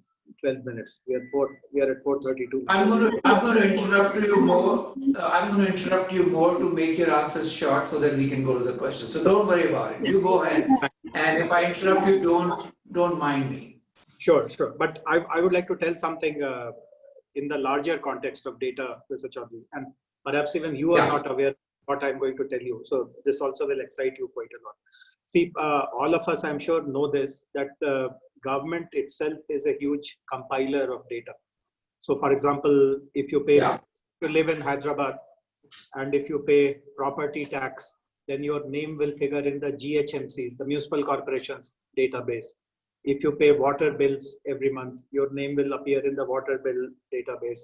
12 minutes. We are at 4:32. I'm going to interrupt you more. I'm going to interrupt you more to make your answers short so that we can go to the questions. So don't worry about it. You go ahead. And if I interrupt you, don't mind me. Sure. But I would like to tell something in the larger context of data, Mr. Chaudhary, and perhaps even you are not aware of what I'm going to tell you. So this also will excite you quite a lot. See, all of us, I'm sure, know this, that the government itself is a huge compiler of data. So for example, if you pay, if you live in Hyderabad, and if you pay property tax, then your name will figure in the GHMCs, the municipal corporations database. If you pay water bills every month, your name will appear in the water bill database.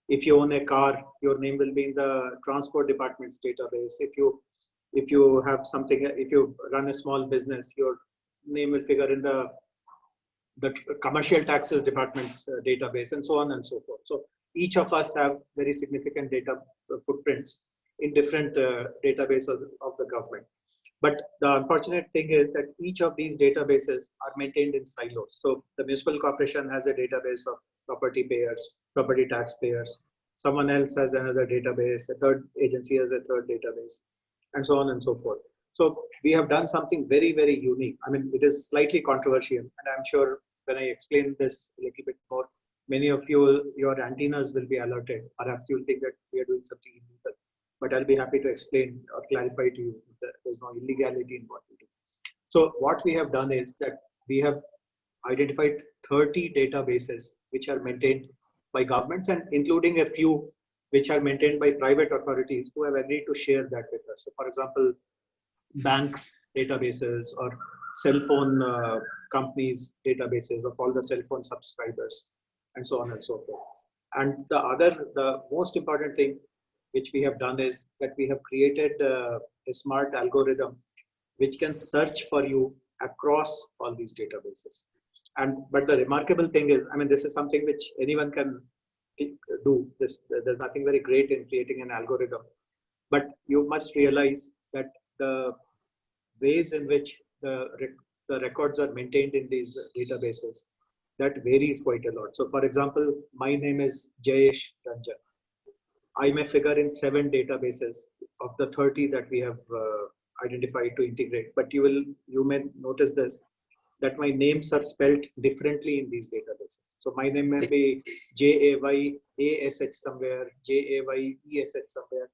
If you own a car, your name will be in the transport department's database. If you have something, if you run a small business, your name will figure in the commercial taxes department's database, and so on and so forth. So each of us have very significant data footprints in different databases of the government. But the unfortunate thing is that each of these databases are maintained in silos. So the municipal corporation has a database of property payers, property tax payers. Someone else has another database, a third agency has a third database, and so on and so forth. So we have done something very, very unique. I mean, it is slightly controversial, and I'm sure when I explain this a little bit more, many of you, your antennas will be alerted. Perhaps you'll think that we are doing something illegal. But I'll be happy to explain or clarify to you that there's no illegality in what we do. So what we have done is that we have identified 30 databases which are maintained by governments, and including a few which are maintained by private authorities who have agreed to share that with us. So for example, banks databases or cell phone companies databases of all the cell phone subscribers, and so on and so forth. And the most important thing which we have done is that we have created a smart algorithm which can search for you across all these databases. But the remarkable thing is, I mean, this is something which anyone can do. There's nothing very great in creating an algorithm, but you must realize that the ways in which the records are maintained in these databases, that varies quite a lot. So for example, my name is Jayesh Ranjan. I may figure in 7 databases of the 30 that we have identified to integrate. But you may notice this, that my names are spelled differently in these databases. So my name may be Jayash somewhere, Jayesh somewhere.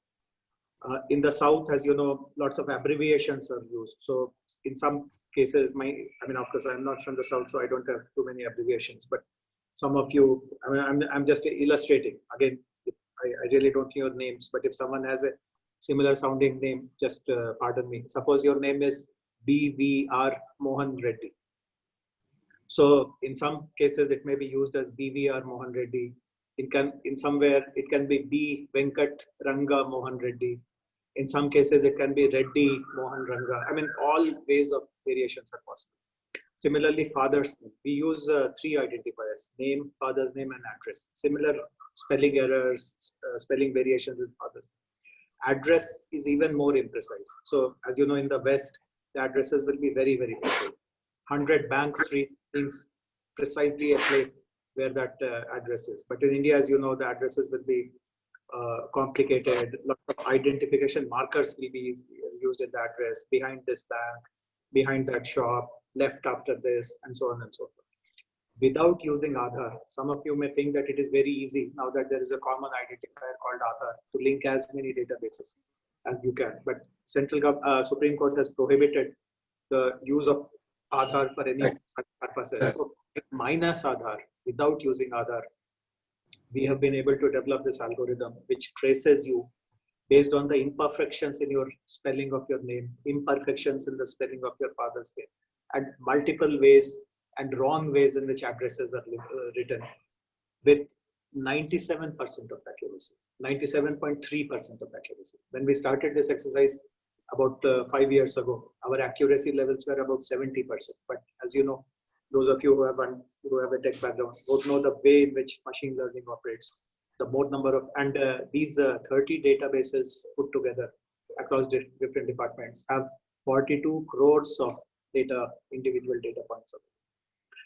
In the South, as you know, lots of abbreviations are used. So in some cases, of course, I'm not from the South, so I don't have too many abbreviations. But some of you, I'm just illustrating. Again, I really don't know your names, but if someone has a similar sounding name, just pardon me. Suppose your name is BVR Mohan Reddy. So in some cases, it may be used as BVR Mohan Reddy. In somewhere, it can be B Venkat Ranga Mohan Reddy. In some cases, it can be Reddy Mohan Ranga. I mean, all ways of variations are possible. Similarly, father's name. We use 3 identifiers: name, father's name, and address. Similar spelling errors, spelling variations with father's name. Address is even more imprecise. So as you know, in the West, the addresses will be very, very precise. 100 Bank Street means precisely a place where that address is. But in India, as you know, the addresses will be complicated. Lots of identification markers will be used in the address: behind this bank, behind that shop, left after this, and so on and so forth. Without using Aadhaar, some of you may think that it is very easy now that there is a common identifier called Aadhaar to link as many databases as you can. But Supreme Court has prohibited the use of Aadhaar for any such purposes. So minus Aadhaar, without using Aadhaar, we have been able to develop this algorithm which traces you based on the imperfections in your spelling of your name, imperfections in the spelling of your father's name, and multiple ways and wrong ways in which addresses are written, with 97% of accuracy, 97.3% of accuracy. When we started this exercise about 5 years ago, our accuracy levels were about 70%. But as you know, those of you who have a tech background would know the way in which machine learning operates. The more number of, and these 30 databases put together across different departments have 42 crores of data, individual data points.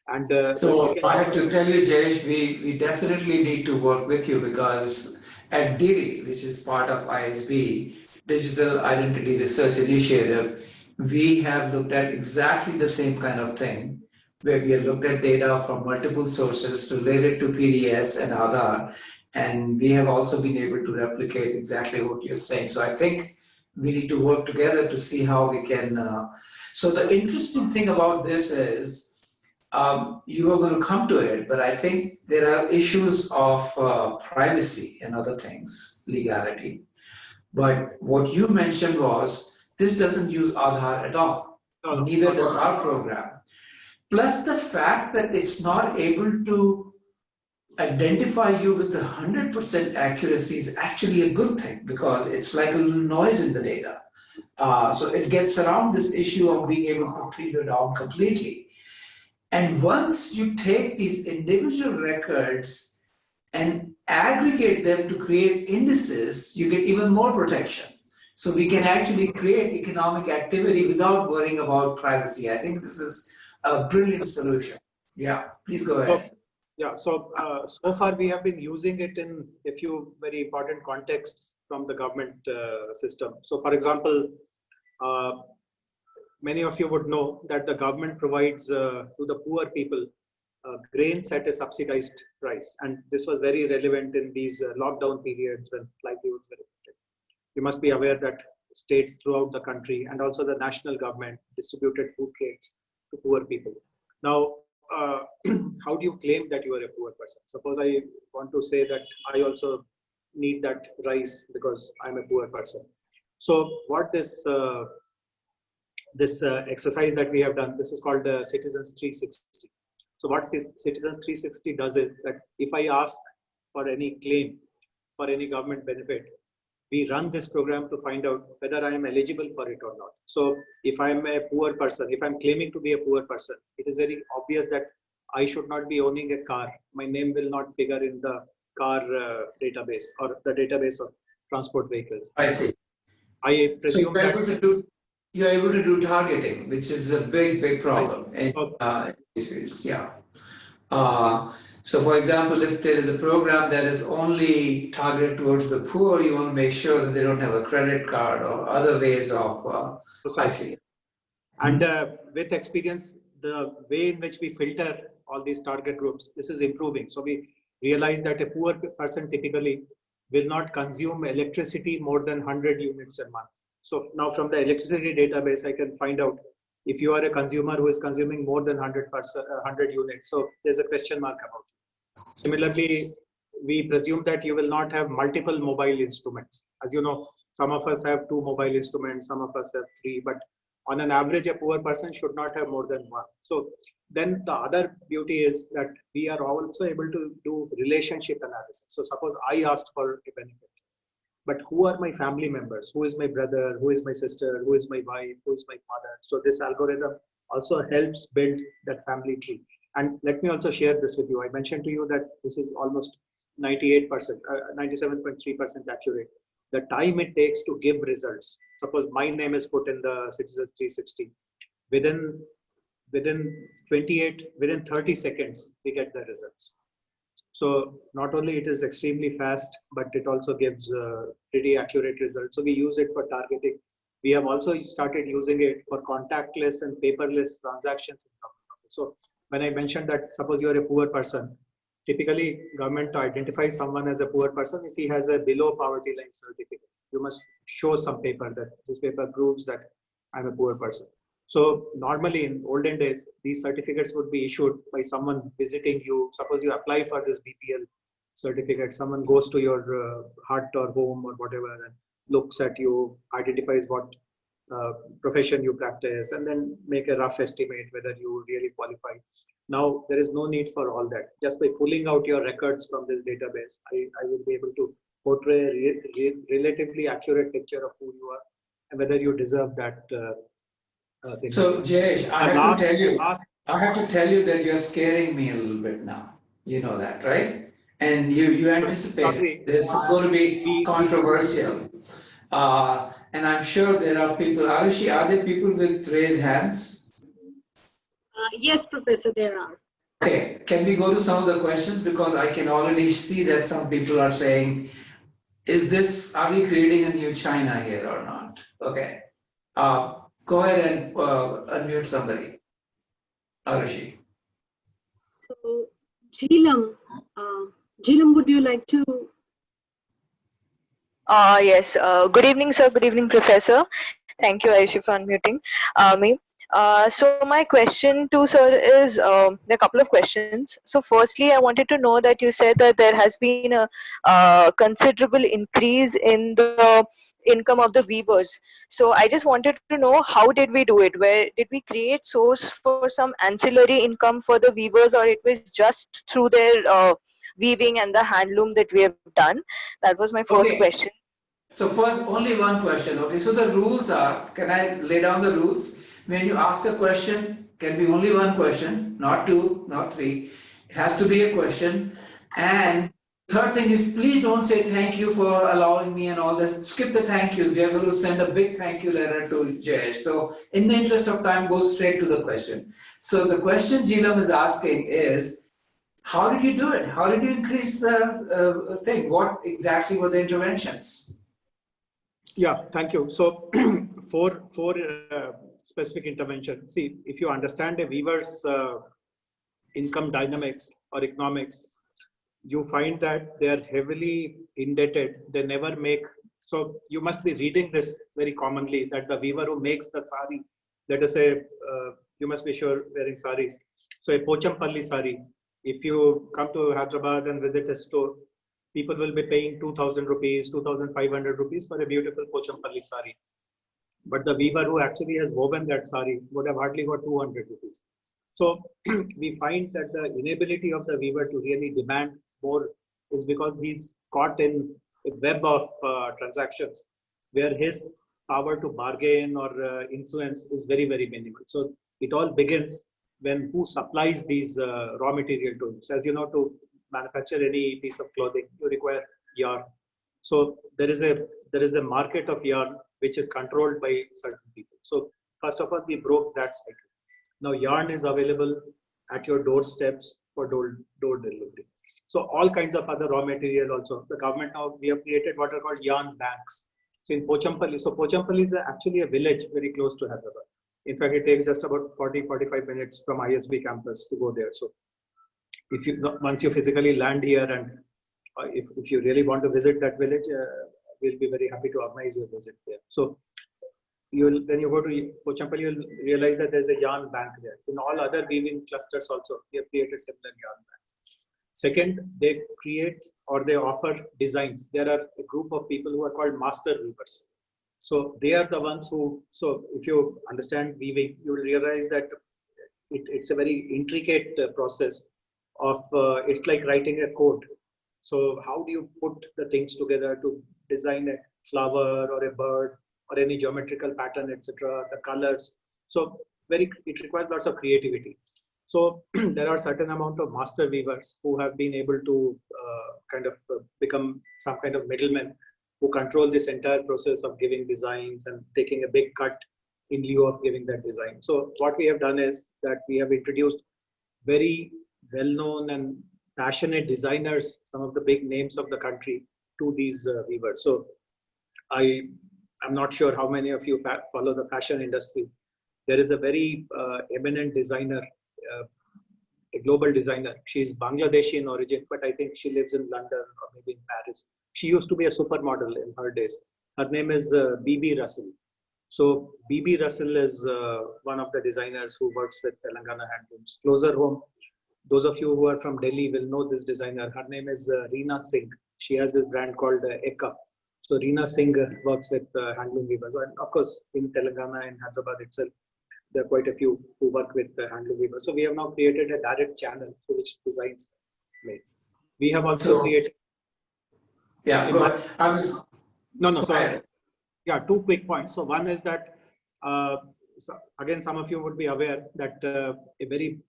And so I have to tell you, Jayesh, we definitely need to work with you, because at DIRI, which is part of ISB, Digital Identity Research Initiative, we have looked at exactly the same kind of thing, where we have looked at data from multiple sources related to PDS and Aadhaar, and we have also been able to replicate exactly what you're saying. So I think we need to work together to see how we can. So the interesting thing about this is, you are going to come to it, but I think there are issues of privacy and other things, legality. But what you mentioned was, this doesn't use Aadhaar at all. Neither does our program. Plus the fact that it's not able to identify you with the 100% accuracy is actually a good thing, because it's like a little noise in the data. So it gets around this issue of being able to clean it down completely. And once you take these individual records and aggregate them to create indices, you get even more protection. So we can actually create economic activity without worrying about privacy. I think this is a brilliant solution. Yeah, please go ahead. Yeah, so far we have been using it in a few very important contexts from the government system. So for example, many of you would know that the government provides to the poor people grains at a subsidized price. And this was very relevant in these lockdown periods when livelihoods were affected. You must be aware that states throughout the country and also the national government distributed food kits to poor people. Now, how do you claim that you are a poor person? Suppose I want to say that I also need that rice because I'm a poor person. So what this exercise that we have done, this is called Citizens 360. So what Citizens 360 does is that if I ask for any claim for any government benefit, we run this program to find out whether I am eligible for it or not. So if I'm a poor person, if I'm claiming to be a poor person, it is very obvious that I should not be owning a car. My name will not figure in the car database or the database of transport vehicles. I see. I presume you're able to do targeting, which is a big problem in these fields. Yeah. So for example, if there is a program that is only targeted towards the poor, you want to make sure that they don't have a credit card or other ways of I see. And with experience, the way in which we filter all these target groups, this is improving. So we realize that a poor person typically will not consume electricity more than 100 units a month. So now from the electricity database, I can find out if you are a consumer who is consuming more than 100 units. So there's a question mark about it. Similarly, we presume that you will not have multiple mobile instruments. As you know, some of us have 2 mobile instruments, some of us have 3, but on an average, a poor person should not have more than 1. So then the other beauty is that we are also able to do relationship analysis. So suppose I asked for a benefit, but who are my family members? Who is my brother? Who is my sister? Who is my wife? Who is my father? So this algorithm also helps build that family tree. And let me also share this with you. I mentioned to you that this is almost 98%, 97.3% accurate. The time it takes to give results. Suppose my name is put in the Citizens 360. Within 30 seconds, we get the results. So not only it is extremely fast, but it also gives pretty accurate results. So we use it for targeting. We have also started using it for contactless and paperless transactions. So when I mentioned that suppose you are a poor person, typically government identifies someone as a poor person if he has a below poverty line certificate. You must show some paper that this paper proves that I'm a poor person. So normally in olden days, these certificates would be issued by someone visiting you. Suppose you apply for this BPL certificate, someone goes to your hut or home or whatever and looks at you, identifies what profession you practice, and then make a rough estimate whether you really qualify. Now, there is no need for all that. Just by pulling out your records from this database, I will be able to portray a relatively accurate picture of who you are and whether you deserve that thing. So, Jayesh, I have to tell you that you're scaring me a little bit now. You know that, right? And you anticipate this is going to be controversial. And I'm sure there are people. Arushi, are there people with raised hands? Yes, Professor, there are. Okay, can we go to some of the questions? Because I can already see that some people are saying, are we creating a new China here or not? Okay. Go ahead and unmute somebody. Arushi. So, Jilam, would you like to? Yes. Good evening, sir. Good evening, Professor. Thank you, Aishi, for unmuting me. So my question to sir is, there are a couple of questions. So firstly, I wanted to know that you said that there has been a considerable increase in the income of the weavers. So I just wanted to know, how did we do it? Where did we create source for some ancillary income for the weavers, or it was just through their weaving and the handloom that we have done? That was my first question. So first, only one question. Okay, so the rules are, can I lay down the rules? When you ask a question, can be only one question, not two, not three. It has to be a question. And third thing is, please don't say thank you for allowing me and all this. Skip the thank yous. We are going to send a big thank you letter to Jayesh. So in the interest of time, go straight to the question. So the question Jilam is asking is, how did you do it? How did you increase the thing? What exactly were the interventions? Yeah, thank you. So four specific intervention. See, if you understand a weaver's income dynamics or economics, you find that they are heavily indebted. They never make. So you must be reading this very commonly, that the weaver who makes the sari, let us say, you must be sure wearing saris. So a Pochampalli sari, if you come to Hyderabad and visit a store, people will be paying 2,000 rupees, 2,500 rupees for a beautiful Pochampalli sari. But the weaver who actually has woven that sari would have hardly got 200 rupees. So we find that the inability of the weaver to really demand more is because he's caught in a web of transactions where his power to bargain or influence is very, very minimal. So it all begins when who supplies these raw material to him. So as you know, to manufacture any piece of clothing, you require yarn. So there is a market of yarn which is controlled by certain people. So first of all, we broke that cycle. Now yarn is available at your doorsteps for door delivery. So all kinds of other raw material also. The government now, we have created what are called yarn banks. So in Pochampalli, so Pochampalli is actually a village very close to Hyderabad. In fact, it takes just about 40-45 minutes from ISB campus to go there. So if you once you physically land here, and if you really want to visit that village, we'll be very happy to organize your visit there. So when you go to Pochampalli, you'll realize that there's a yarn bank there. In all other weaving clusters also, we have created similar yarn banks. Second, they create or they offer designs. There are a group of people who are called master weavers. So they are the ones who, so if you understand weaving, you will realize that it's a very intricate process of, it's like writing a code. So how do you put the things together to design a flower or a bird or any geometrical pattern, etc., the colors. So it requires lots of creativity. So there are certain amount of master weavers who have been able to become some kind of middlemen who control this entire process of giving designs and taking a big cut in lieu of giving that design. So what we have done is that we have introduced very well-known and passionate designers, some of the big names of the country, to these weavers. So I'm not sure how many of you follow the fashion industry. There is a very eminent designer, a global designer. She's Bangladeshi in origin, but I think she lives in London or maybe in Paris. She used to be a supermodel in her days. Her name is BB Russell. So BB Russell is one of the designers who works with Telangan handlooms. Closer home, those of you who are from Delhi will know this designer. Her name is Reena Singh. She has this brand called Eka. So Reena Singh works with handloom weavers, and of course in Telangana and Hyderabad itself, there are quite a few who work with handloom weavers. So we have now created a direct channel through which designs are made. We have also created. Yeah, go ahead. I was. No. So yeah, two quick points. So one is that again, some of you would be aware that a very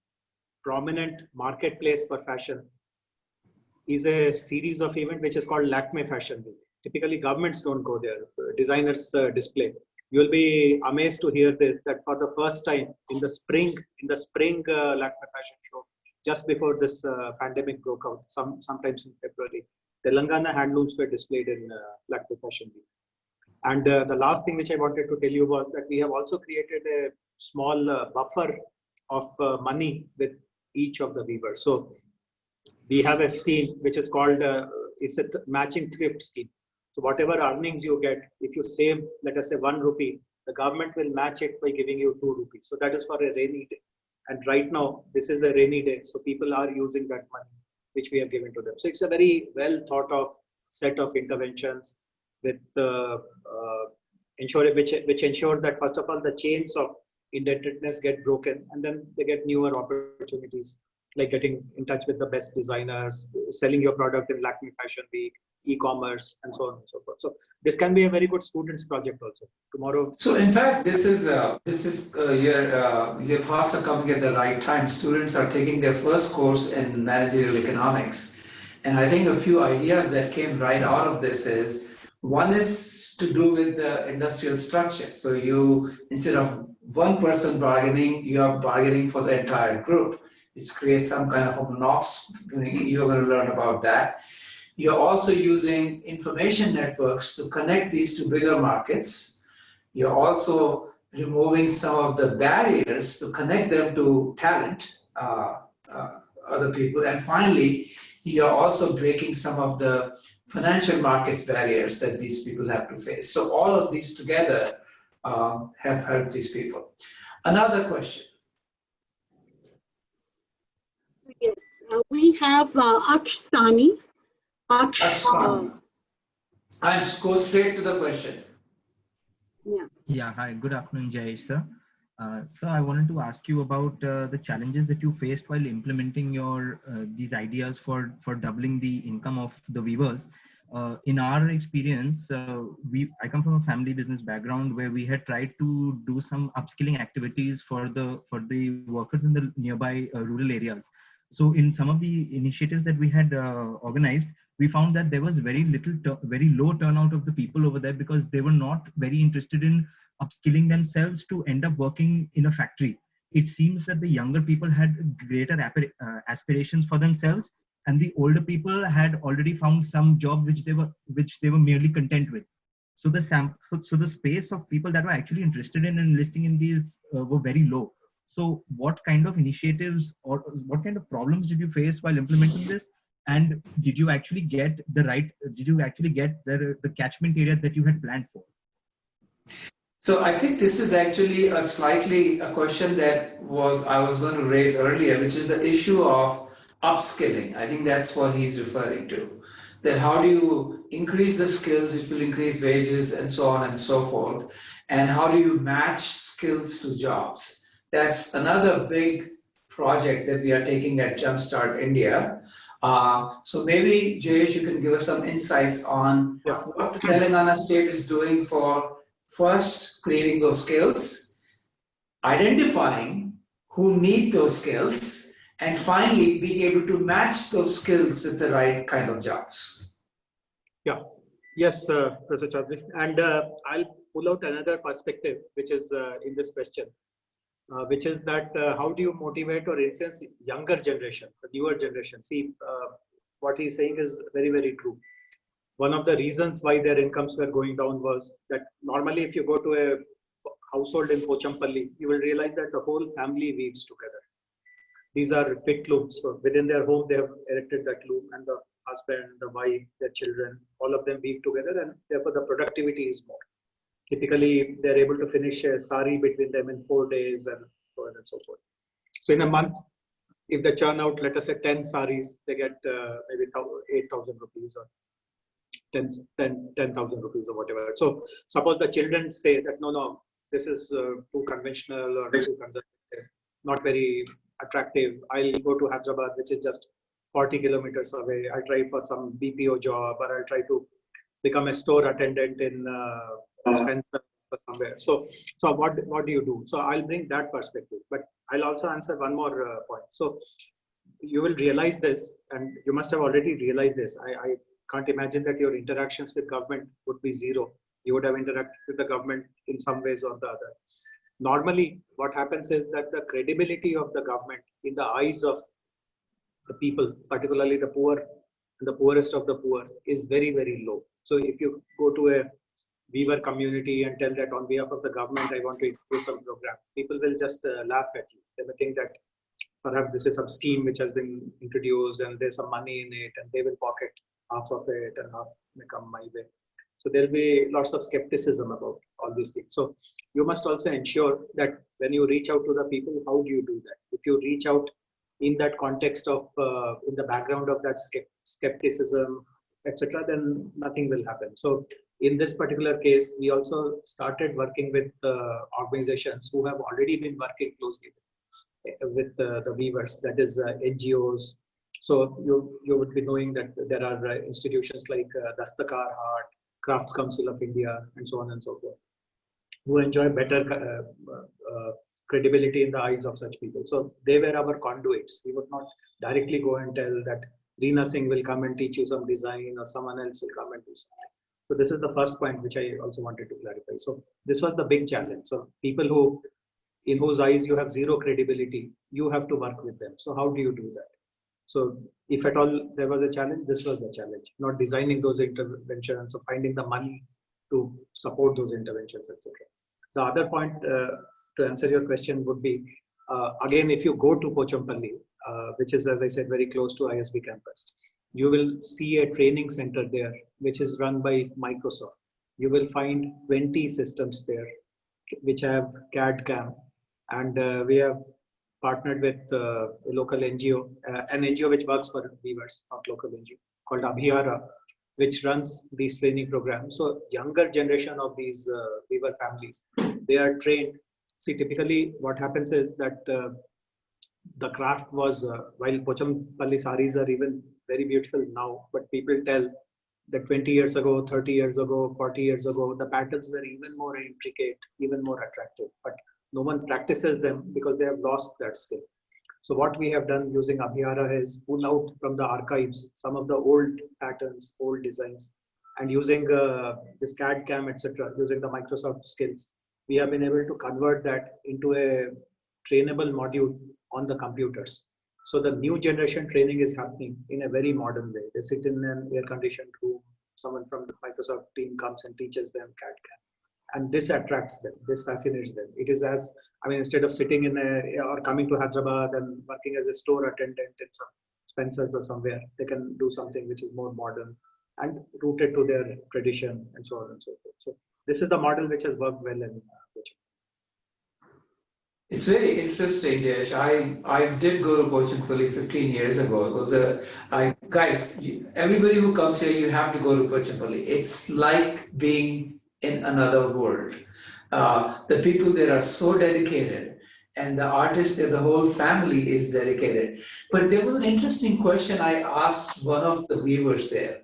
prominent marketplace for fashion is a series of events which is called Lakme Fashion Week. Typically, governments don't go there. Designers display. You will be amazed to hear this, that for the first time in the spring Lakme Fashion Show, just before this pandemic broke out, sometimes in February, Telangana handlooms were displayed in Lakme Fashion Week. And the last thing which I wanted to tell you was that we have also created a small buffer of money with each of the weavers. So we have a scheme which is called, it's a matching thrift scheme. So whatever earnings you get, if you save, let us say 1 rupee, the government will match it by giving you 2 rupees. So that is for a rainy day. And right now, this is a rainy day. So people are using that money, which we have given to them. So it's a very well thought of set of interventions with which ensure that first of all, the chains of indebtedness get broken, and then they get newer opportunities, like getting in touch with the best designers, selling your product in Lakme Fashion Week, e-commerce, and so on and so forth. So this can be a very good students project also. Tomorrow. So in fact, this is your thoughts are coming at the right time. Students are taking their first course in managerial economics, and I think a few ideas that came right out of this is, one is to do with the industrial structure. So you, instead of one person bargaining, you are bargaining for the entire group, which creates some kind of a monops. You're going to learn about that. You're also using information networks to connect these to bigger markets. You're also removing some of the barriers to connect them to talent, other people. And finally, you're also breaking some of the financial markets barriers that these people have to face. So all of these together have helped these people. Another question. Yes, we have Aksh Sani. Aksh, and go straight to the question. Yeah, hi, good afternoon, Jayesh, sir. So I wanted to ask you about the challenges that you faced while implementing your these ideas for doubling the income of the weavers. In our experience, I come from a family business background where we had tried to do some upskilling activities for the workers in the nearby rural areas. So in some of the initiatives that we had organized, we found that there was very low turnout of the people over there because they were not very interested in upskilling themselves to end up working in a factory. It seems that the younger people had greater aspirations for themselves, and the older people had already found some job which they were merely content with. So the space of people that were actually interested in enlisting in these were very low. So what kind of initiatives or what kind of problems did you face while implementing this? And did you actually get the catchment area that you had planned for? So I think this is actually a question that I was going to raise earlier, which is the issue of upskilling. I think that's what he's referring to. That how do you increase the skills, which will increase wages and so on and so forth, and how do you match skills to jobs? That's another big project that we are taking at Jumpstart India. So maybe Jayesh, you can give us some insights on what the Telangana state is doing for first creating those skills, identifying who need those skills, and finally being able to match those skills with the right kind of jobs. Yeah. Yes, Professor Chaudhary. And I'll pull out another perspective, which is in this question, which is that how do you motivate or influence younger generation, the newer generation? See, what he's saying is very, very true. One of the reasons why their incomes were going down was that normally if you go to a household in Pochampalli, you will realize that the whole family weaves together. These are pit looms. So within their home, they have erected that loom, and the husband, the wife, their children, all of them weave together, and therefore the productivity is more. Typically, they're able to finish a sari between them in 4 days and so on and so forth. So in a month, if they churn out, let us say 10 saris, they get maybe 8,000 rupees or 10,000 rupees or whatever. So suppose the children say that, no, this is too conventional or too conservative, not very attractive. I'll go to Hyderabad, which is just 40 kilometers away. I'll try for some BPO job, or I'll try to become a store attendant in Spencer or somewhere. So what do you do? So I'll bring that perspective, but I'll also answer one more point. So you will realize this, and you must have already realized this. I can't imagine that your interactions with government would be zero. You would have interacted with the government in some ways or the other. Normally, what happens is that the credibility of the government in the eyes of the people, particularly the poor and the poorest of the poor, is very, very low. So if you go to a weaver community and tell that on behalf of the government, I want to do some program, people will just laugh at you. They will think that perhaps this is some scheme which has been introduced and there's some money in it, and they will pocket half of it and half may come my way. So there'll be lots of skepticism about all these things. So you must also ensure that when you reach out to the people, how do you do that? If you reach out in that context of, in the background of that skepticism, etc., then nothing will happen. So in this particular case, we also started working with organizations who have already been working closely with the weavers, that is NGOs. So you would be knowing that there are institutions like Dastakar Heart, Crafts Council of India, and so on and so forth, who enjoy better credibility in the eyes of such people. So they were our conduits. We would not directly go and tell that Reena Singh will come and teach you some design, or someone else will come and do something. So this is the first point which I also wanted to clarify. So this was the big challenge. So people in whose eyes you have zero credibility, you have to work with them. So how do you do that? So if at all there was a challenge, this was the challenge, not designing those interventions or finding the money to support those interventions, etc. The other point to answer your question would be, again, if you go to Pochampalli, which is, as I said, very close to ISB campus, you will see a training center there, which is run by Microsoft. You will find 20 systems there, which have CAD CAM, and we have partnered with a local NGO, an NGO which works for weavers, not local NGO, called Abhiyara, which runs these training programs. So younger generation of these weaver families, they are trained. See, typically what happens is that the craft was, while Pochampalli saris are even very beautiful now, but people tell that 20 years ago, 30 years ago, 40 years ago, the patterns were even more intricate, even more attractive, but no one practices them because they have lost that skill. So what we have done using Abhiyara is pull out from the archives some of the old patterns, old designs, and using this CAD CAM, etc., using the Microsoft skills, we have been able to convert that into a trainable module on the computers. So the new generation training is happening in a very modern way. They sit in an air-conditioned room. Someone from the Microsoft team comes and teaches them CAD CAM. And this attracts them, this fascinates them. It is as, I mean, instead of sitting in or coming to Hyderabad and working as a store attendant in some Spencer's or somewhere, they can do something which is more modern and rooted to their tradition and so on and so forth. So this is the model which has worked well in Pochampalli. It's very interesting, Jayesh. I did go to Pochampalli 15 years ago. It was guys, everybody who comes here, you have to go to Pochampalli. It's like being in another world. The people there are so dedicated, and the artists there, the whole family is dedicated. But there was an interesting question I asked one of the weavers there.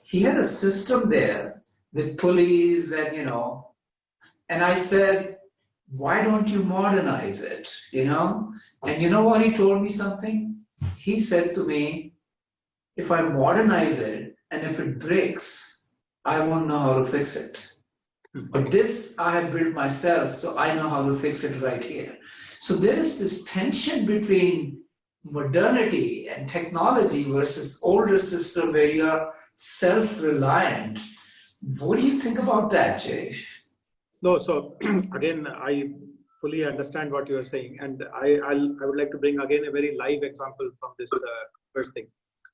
He had a system there with pulleys and, and I said, why don't you modernize it, And you know what he told me something? He said to me, if I modernize it and if it breaks, I won't know how to fix it. But this I have built myself, so I know how to fix it right here. So there is this tension between modernity and technology versus older system where you are self-reliant. What do you think about that, Jayesh? No, so again, I fully understand what you are saying, and I would like to bring again a very live example from this first thing.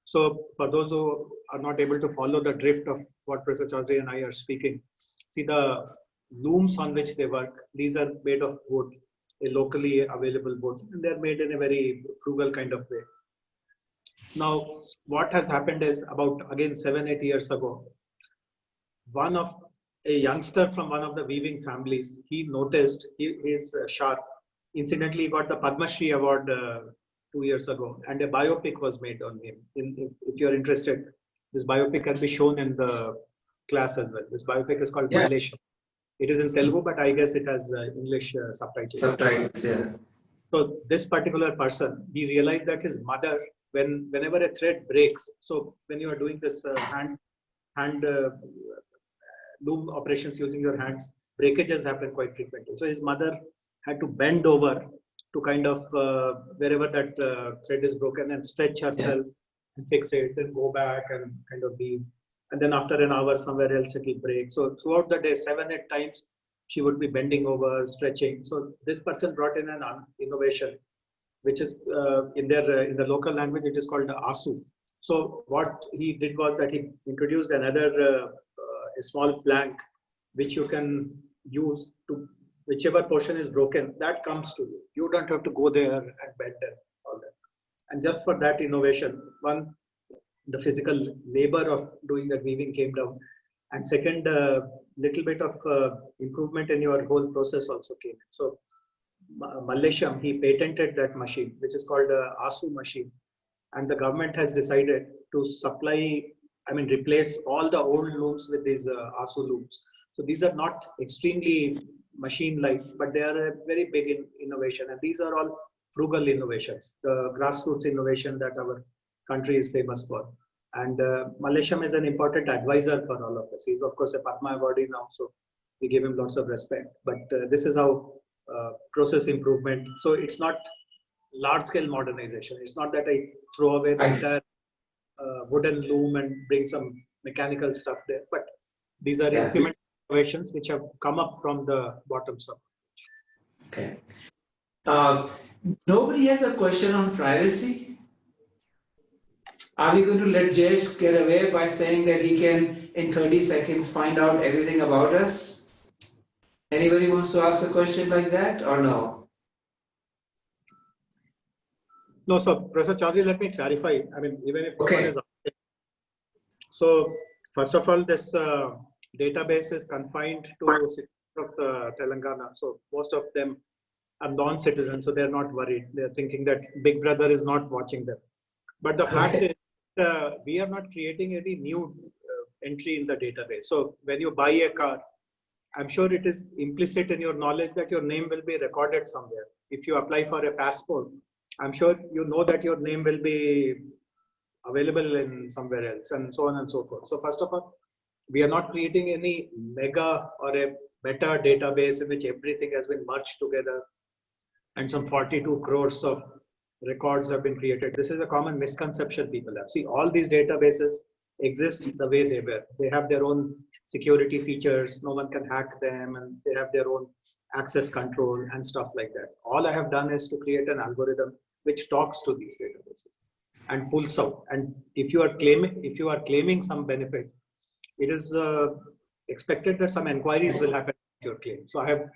So for those who are not able to follow the drift of what Professor Chaudhary and I are speaking, see the looms on which they work, these are made of wood, a locally available wood, and they're made in a very frugal kind of way. Now, what has happened is about, again, 7-8 years ago, one of a youngster from one of the weaving families, he noticed he is sharp. Incidentally, he got the Padma Shri award 2 years ago, and a biopic was made on him. If you're interested, this biopic can be shown in the class as well. This biopic is called Malaysia. It is in Telugu, but I guess it has English subtitles. Subtitles, yeah. So this particular person, he realized that his mother, whenever a thread breaks, so when you are doing this hand loom operations using your hands, breakages happen quite frequently. So his mother had to bend over to kind of wherever that thread is broken and stretch herself and fix it, then go back and kind of weave. And then after an hour, somewhere else it will break. So throughout the day, 7-8 times, she would be bending over, stretching. So this person brought in an innovation, which is in the local language, it is called the ASU. So what he did was that he introduced another a small plank, which you can use to whichever portion is broken, that comes to you. You don't have to go there and bend and all that. And just for that innovation, one, the physical labor of doing that weaving came down. And second, little bit of improvement in your whole process also came. So Malaysia, he patented that machine, which is called the ASU machine. And the government has decided to supply, replace all the old looms with these ASU looms. So these are not extremely machine-like, but they are a very big innovation. And these are all frugal innovations, the grassroots innovation that our country is famous for. And Malaysia is an important advisor for all of us. He's of course a Padma awardee now, so we give him lots of respect. But this is how process improvement. So it's not large-scale modernization. It's not that I throw away the entire wooden loom and bring some mechanical stuff there. But these are implemented innovations which have come up from the bottoms up. Okay. Nobody has a question on privacy. Are we going to let Jayesh get away by saying that he can, in 30 seconds, find out everything about us? Anybody wants to ask a question like that or no? No, so Professor Chaudhary, let me clarify. Even if one is asking. So first of all, this database is confined to citizens of Telangana. So most of them are non-citizens, so they're not worried. They're thinking that Big Brother is not watching them. But the fact is, we are not creating any new entry in the database. So when you buy a car, I'm sure it is implicit in your knowledge that your name will be recorded somewhere. If you apply for a passport, I'm sure you know that your name will be available in somewhere else, and so on and so forth. So first of all, we are not creating any mega or a better database in which everything has been merged together and some 42 crores of records have been created. This is a common misconception people have. See, all these databases exist the way they were. They have their own security features. No one can hack them, and they have their own access control and stuff like that. All I have done is to create an algorithm which talks to these databases and pulls out. And if you are claiming some benefit, it is expected that some inquiries will happen to your claim. So I have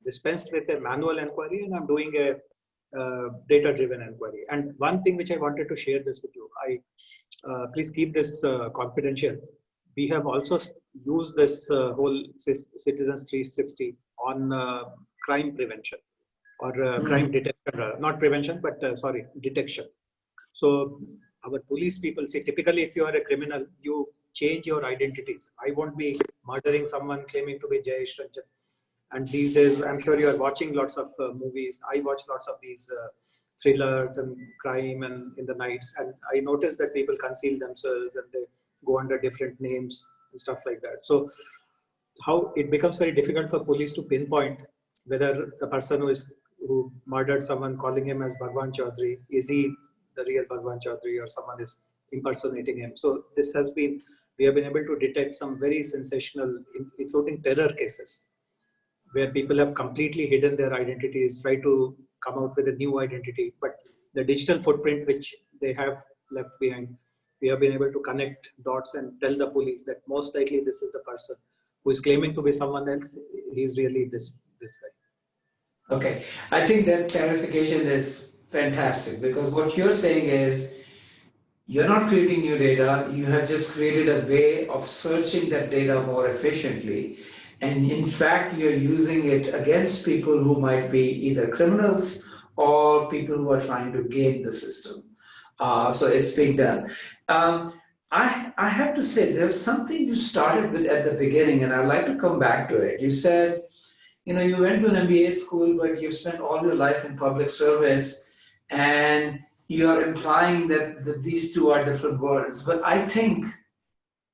dispensed with a manual inquiry, and I'm doing a data-driven inquiry. And one thing which I wanted to share this with you, please keep this confidential. We have also used this whole Citizens 360 on crime prevention or crime detection, not prevention, but detection. So our police people say, typically if you are a criminal, you change your identities. I won't be murdering someone claiming to be Jayesh, Ranjan. And these days, I'm sure you are watching lots of movies. I watch lots of these thrillers and crime and in the nights. And I notice that people conceal themselves and they go under different names and stuff like that. So how it becomes very difficult for police to pinpoint whether the person who murdered someone, calling him as Bhagwan Chaudhary, is he the real Bhagwan Chaudhary or someone is impersonating him. So we have been able to detect some very sensational, including terror cases, where people have completely hidden their identities, try to come out with a new identity, but the digital footprint which they have left behind, we have been able to connect dots and tell the police that most likely this is the person who is claiming to be someone else. He's really this guy. Okay, I think that clarification is fantastic, because what you're saying is You're not creating new data, you have just created a way of searching that data more efficiently. And in fact, you're using it against people who might be either criminals or people who are trying to game the system. So it's being done. I have to say, there's something you started with at the beginning, and I'd like to come back to it. You said, you went to an MBA school, but you've spent all your life in public service, and you're implying that these two are different worlds. But I think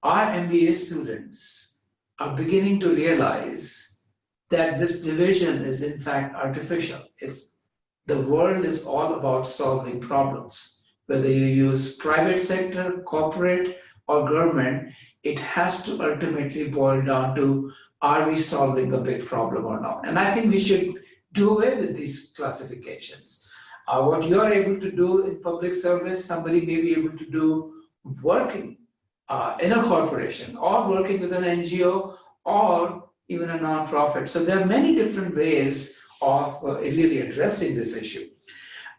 our MBA students are beginning to realize that this division is in fact artificial. The world is all about solving problems. Whether you use private sector, corporate, or government, it has to ultimately boil down to, are we solving a big problem or not? And I think we should do away with these classifications. What you're able to do in public service, somebody may be able to do working in a corporation or working with an NGO or even a nonprofit. So there are many different ways of really addressing this issue.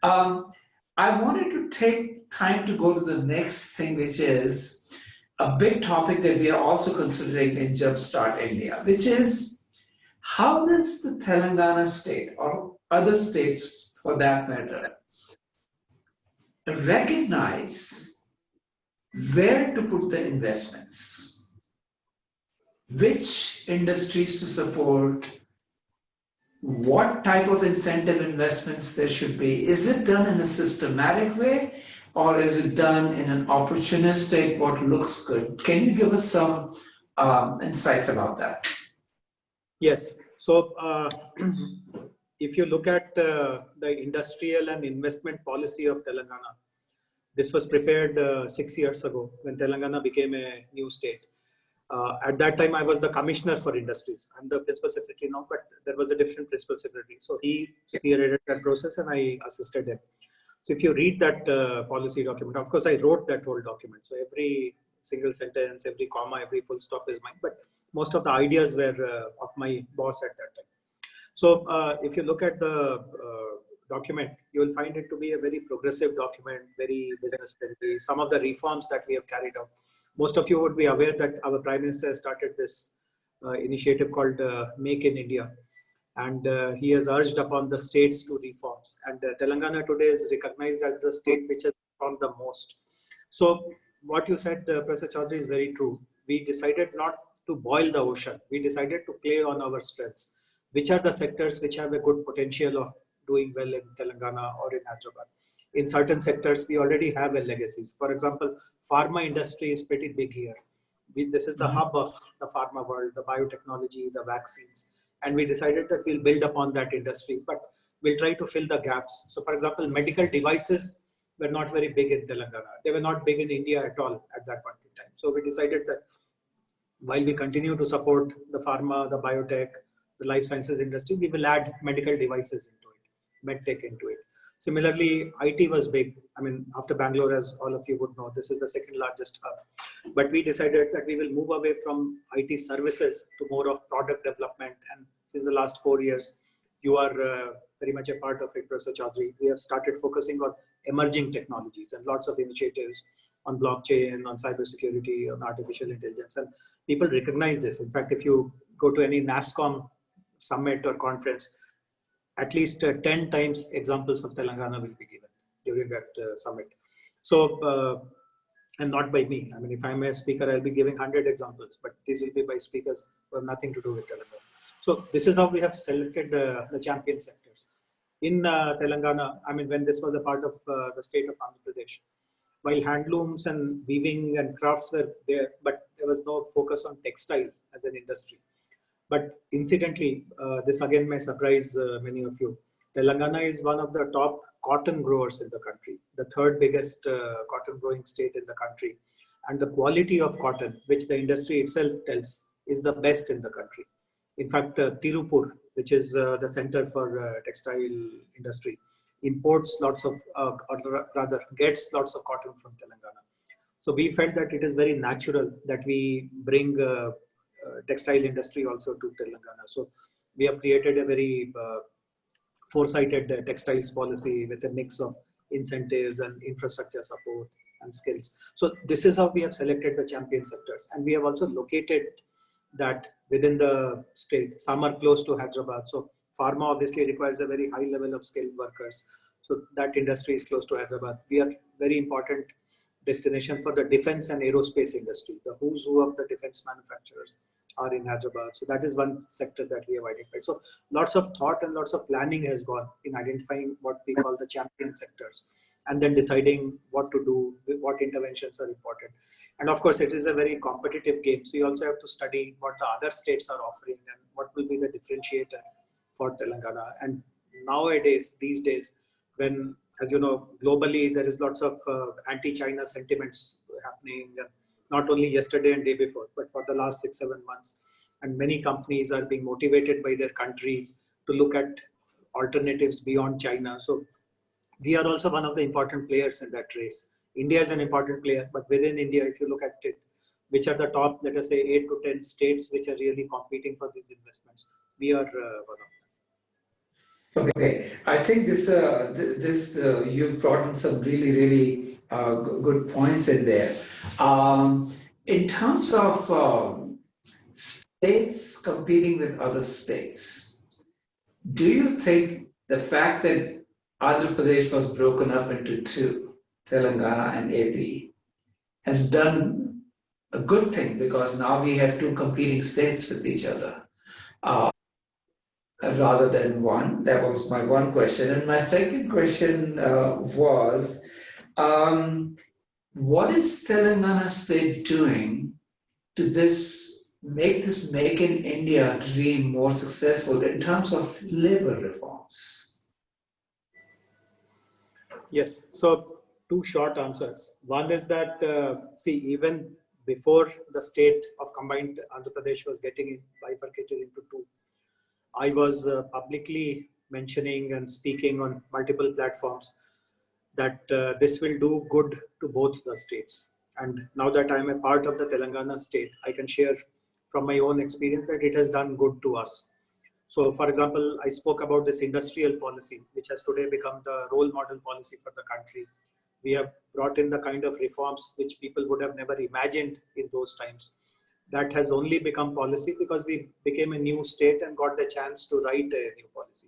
I wanted to take time to go to the next thing, which is a big topic that we are also considering in Jumpstart India, which is how does the Telangana state or other states for that matter recognize where to put the investments, which industries to support, what type of incentive investments there should be. Is it done in a systematic way, or is it done in an opportunistic, what looks good? Can you give us some insights about that? Yes. So if you look at the industrial and investment policy of Telangana, this was prepared 6 years ago when Telangana became a new state. At that time, I was the commissioner for industries. I'm the principal secretary now, but there was a different principal secretary. So he spearheaded that process and I assisted him. So if you read that policy document, of course, I wrote that whole document. So every single sentence, every comma, every full stop is mine. But most of the ideas were of my boss at that time. So if you look at the document, you will find it to be a very progressive document, very business friendly. Some of the reforms that we have carried out. Most of you would be aware that our Prime Minister started this initiative called Make in India. And he has urged upon the states to reforms. And Telangana today is recognized as the state which has reformed the most. So what you said, Professor Chaudhary, is very true. We decided not to boil the ocean. We decided to play on our strengths. Which are the sectors which have a good potential of doing well in Telangana or in Hyderabad? In certain sectors, we already have a legacies. For example, pharma industry is pretty big here. This is the hub of the pharma world, the biotechnology, the vaccines. And we decided that we'll build upon that industry, but we'll try to fill the gaps. So for example, medical devices were not very big in Telangana. They were not big in India at all at that point in time. So we decided that while we continue to support the pharma, the biotech, the life sciences industry, we will add medical devices into it, medtech into it. Similarly, IT was big. I mean, after Bangalore, as all of you would know, this is the second largest hub. But we decided that we will move away from IT services to more of product development. And since the last 4 years, you are very much a part of it, Professor Chaudhary. We have started focusing on emerging technologies and lots of initiatives on blockchain, on cybersecurity, on artificial intelligence. And people recognize this. In fact, if you go to any NASSCOM summit or conference, at least 10 times examples of Telangana will be given during that summit. So, and not by me. I mean, if I'm a speaker, I'll be giving 100 examples, but these will be by speakers who have nothing to do with Telangana. So this is how we have selected the champion sectors. In Telangana, I mean, when this was a part of the state of Andhra Pradesh, while handlooms and weaving and crafts were there, but there was no focus on textile as an industry. But incidentally, this again may surprise many of you. Telangana is one of the top cotton growers in the country, the third biggest cotton growing state in the country. And the quality of cotton, which the industry itself tells, is the best in the country. In fact, Tirupur, which is the center for textile industry, imports lots of, or rather gets lots of cotton from Telangana. So we felt that it is very natural that we bring textile industry also to Telangana. So we have created a very foresighted textiles policy with a mix of incentives and infrastructure support and skills. So this is how we have selected the champion sectors, and we have also located that within the state. Some are close to Hyderabad. So pharma obviously requires a very high level of skilled workers. So that industry is close to Hyderabad. We are very important destination for the defense and aerospace industry. The who's who of the defense manufacturers are in Hyderabad. So that is one sector that we have identified. So lots of thought and lots of planning has gone in identifying what we call the champion sectors, and then deciding what to do, what interventions are important. And of course, it is a very competitive game. So you also have to study what the other states are offering and what will be the differentiator for Telangana. And nowadays, these days, when, as you know, globally, there is lots of anti-China sentiments happening, not only yesterday and day before, but for the last 6-7 months. And many companies are being motivated by their countries to look at alternatives beyond China. So we are also one of the important players in that race. India is an important player, but within India, if you look at it, which are the top, let us say 8 to 10 states which are really competing for these investments, we are one of them. Okay, I think this you brought in some really good points in there. In terms of states competing with other states, do you think the fact that Andhra Pradesh was broken up into two, Telangana and AP, has done a good thing, because now we have two competing states with each other rather than one? That was my one question. And my second question was, what is Telangana state doing to make this Make in India dream more successful in terms of labor reforms? Yes, so two short answers. One is that, see, even before the state of combined Andhra Pradesh was getting bifurcated into two, I was publicly mentioning and speaking on multiple platforms that this will do good to both the states. And now that I'm a part of the Telangana state, I can share from my own experience that it has done good to us. So, for example, I spoke about this industrial policy, which has today become the role model policy for the country. We have brought in the kind of reforms which people would have never imagined in those times. That has only become policy because we became a new state and got the chance to write a new policy.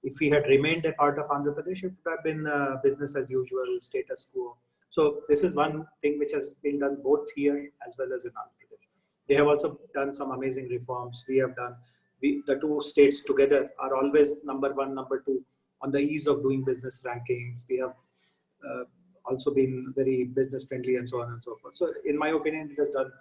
If we had remained a part of Andhra Pradesh, it would have been business as usual, status quo. So this is one thing which has been done both here as well as in Andhra Pradesh. They have also done some amazing reforms. We have done, the two states together are always number one, number two on the ease of doing business rankings. We have also been very business friendly and so on and so forth. So in my opinion, it has done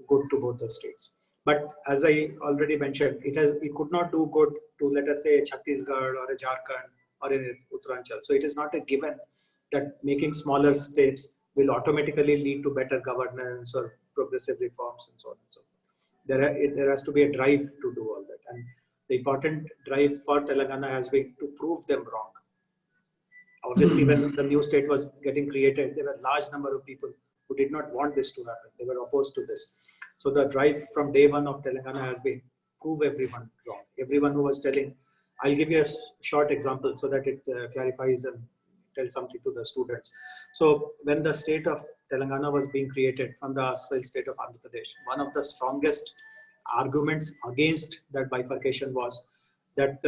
good to both the states. But as I already mentioned, it could not do good to, let us say, Chhattisgarh or a Jharkhand or in Uttaranchal. So it is not a given that making smaller states will automatically lead to better governance or progressive reforms and so on and so forth. There has to be a drive to do all that. And the important drive for Telangana has been to prove them wrong. Obviously, when the new state was getting created, there were a large number of people who did not want this to happen. They were opposed to this. So the drive from day one of Telangana has been prove everyone wrong. Everyone who was telling, I'll give you a short example so that it clarifies and tells something to the students. So when the state of Telangana was being created from the erstwhile state of Andhra Pradesh, one of the strongest arguments against that bifurcation was that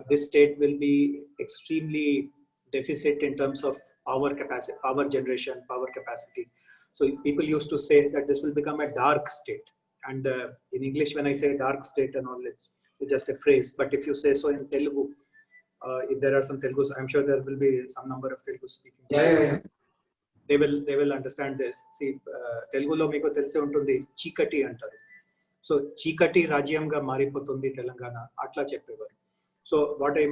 this state will be extremely deficit in terms of power capacity, power generation, power capacity. So people used to say that this will become a dark state. And in English, when I say dark state and all, it's just a phrase. But if you say so in Telugu, if there are some Telugus, I'm sure there will be some number of Telugu speaking. Yeah. They will understand this. See, Telugulo meeku telise untundi chikati antaru. So chikati rajyamga maripotundi Telangana atla cheppevaru. So what I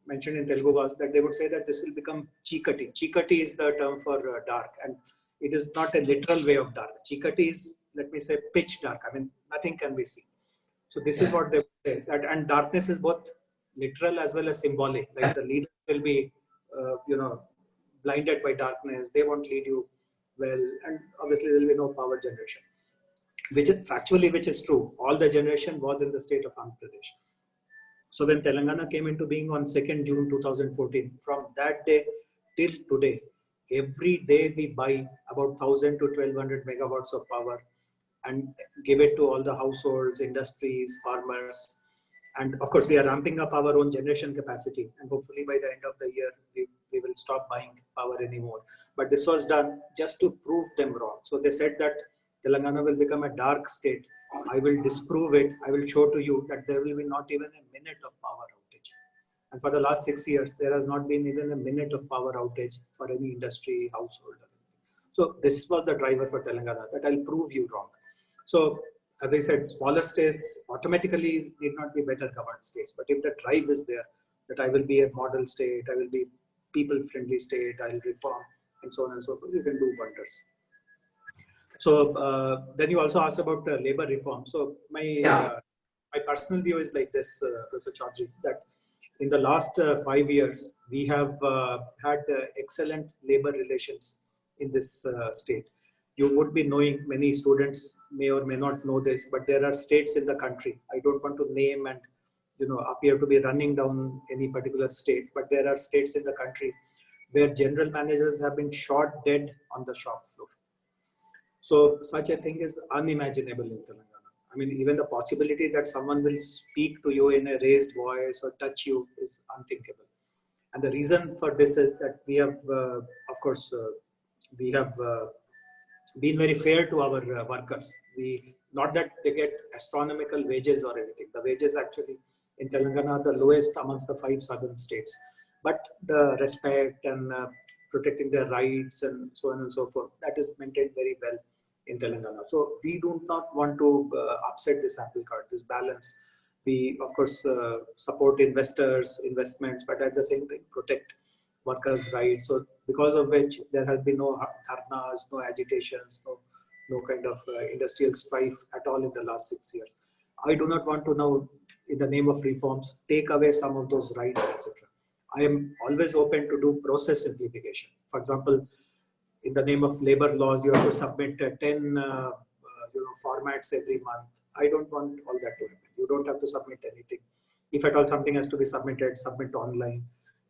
mentioned in Telugu was that they would say that this will become chikati. Chikati is the term for dark, and it is not a literal way of dark. Chikati is, let me say, pitch dark. I mean, nothing can be seen. So this is what they say. That, and darkness is both literal as well as symbolic. Like the leader will be, blinded by darkness. They won't lead you well, and obviously there will be no power generation. Which is factually, which is true. All the generation was in the state of Andhra Pradesh. So when Telangana came into being on 2nd June 2014, from that day till today, every day we buy about 1,000 to 1,200 megawatts of power and give it to all the households, industries, farmers. And of course, we are ramping up our own generation capacity. And hopefully by the end of the year, we will stop buying power anymore. But this was done just to prove them wrong. So they said that Telangana will become a dark state. I will disprove it. I will show to you that there will be not even a minute of power outage. And for the last 6 years, there has not been even a minute of power outage for any industry, household. So this was the driver for Telangana, that I'll prove you wrong. So as I said, smaller states automatically need not be better governed states. But if the drive is there, that I will be a model state, I will be people-friendly state, I'll reform, and so on and so forth, you can do wonders. So then you also asked about labor reform. So my personal view is like this, Professor Chaudhary, that in the last 5 years, we have had excellent labor relations in this state. You would be knowing, many students may or may not know this, but there are states in the country. I don't want to name and appear to be running down any particular state, but there are states in the country where general managers have been shot dead on the shop floor. So such a thing is unimaginable in Telangana. I mean, even the possibility that someone will speak to you in a raised voice or touch you is unthinkable. And the reason for this is that we have, of course, we have been very fair to our workers. Not that they get astronomical wages or anything. The wages actually in Telangana are the lowest amongst the 5 southern states. But the respect and protecting their rights and so on and so forth, that is maintained very well in Telangana. So we do not want to upset this apple cart, this balance. We, of course, support investors, investments, but at the same time protect workers' rights. So because of which there has been no dharnas, no agitations, no kind of industrial strife at all in the last 6 years. I do not want to now, in the name of reforms, take away some of those rights, etc. I am always open to do process simplification. For example, in the name of labor laws, you have to submit 10 formats every month. I don't want all that to happen. You don't have to submit anything. If at all something has to be submitted, submit online.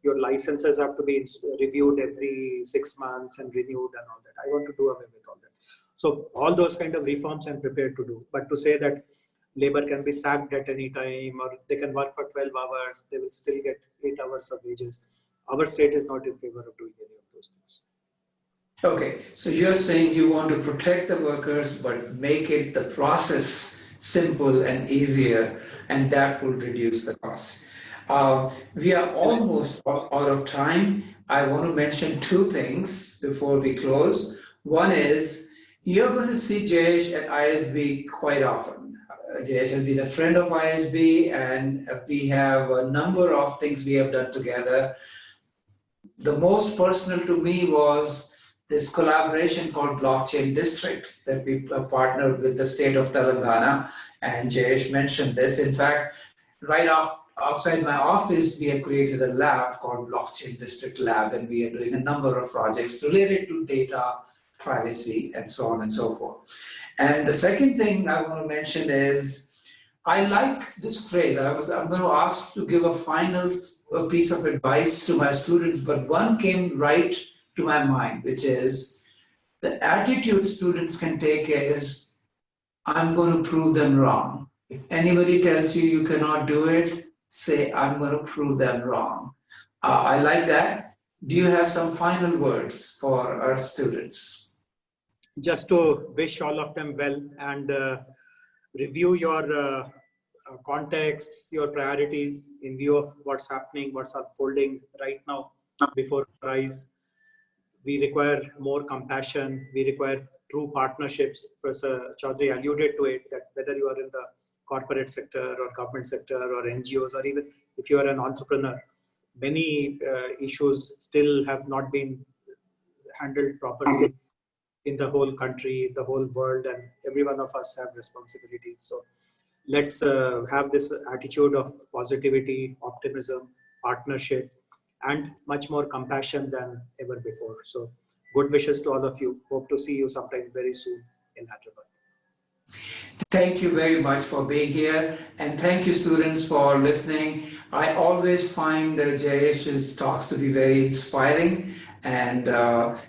Your licenses have to be reviewed every 6 months and renewed and all that. I want to do away with all that. So all those kind of reforms I'm prepared to do. But to say that labor can be sacked at any time or they can work for 12 hours, they will still get 8 hours of wages. Our state is not in favor of doing any of those things. Okay, so you're saying you want to protect the workers, but make it the process simple and easier, and that will reduce the cost. We are almost out of time. I want to mention 2 things before we close. One is, you're going to see Jayesh at ISB quite often. Jayesh has been a friend of ISB, and we have a number of things we have done together. The most personal to me was this collaboration called Blockchain District that we partnered with the state of Telangana, and Jayesh mentioned this. In fact, right outside my office, we have created a lab called Blockchain District Lab, and we are doing a number of projects related to data, privacy, and so on and so forth. And the second thing I want to mention is, I like this phrase. I'm going to ask to give a final piece of advice to my students, but one came right to my mind, which is the attitude students can take is, I'm going to prove them wrong. If anybody tells you you cannot do it, say, I'm going to prove them wrong. I like that. Do you have some final words for our students? Just to wish all of them well and review your contexts, your priorities in view of what's happening, what's unfolding right now before our eyes. We require more compassion. We require true partnerships. Professor Chaudhary alluded to it, that whether you are in the corporate sector or government sector or NGOs, or even if you are an entrepreneur, many issues still have not been handled properly in the whole country, the whole world, and every one of us have responsibilities. So let's have this attitude of positivity, optimism, partnership, and much more compassion than ever before. So good wishes to all of you. Hope to see you sometime very soon in Hyderabad. Thank you very much for being here, and thank you students for listening. I always find Jayesh's talks to be very inspiring, And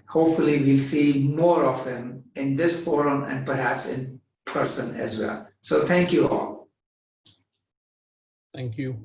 hopefully we'll see more of him in this forum and perhaps in person as well. So thank you all. Thank you.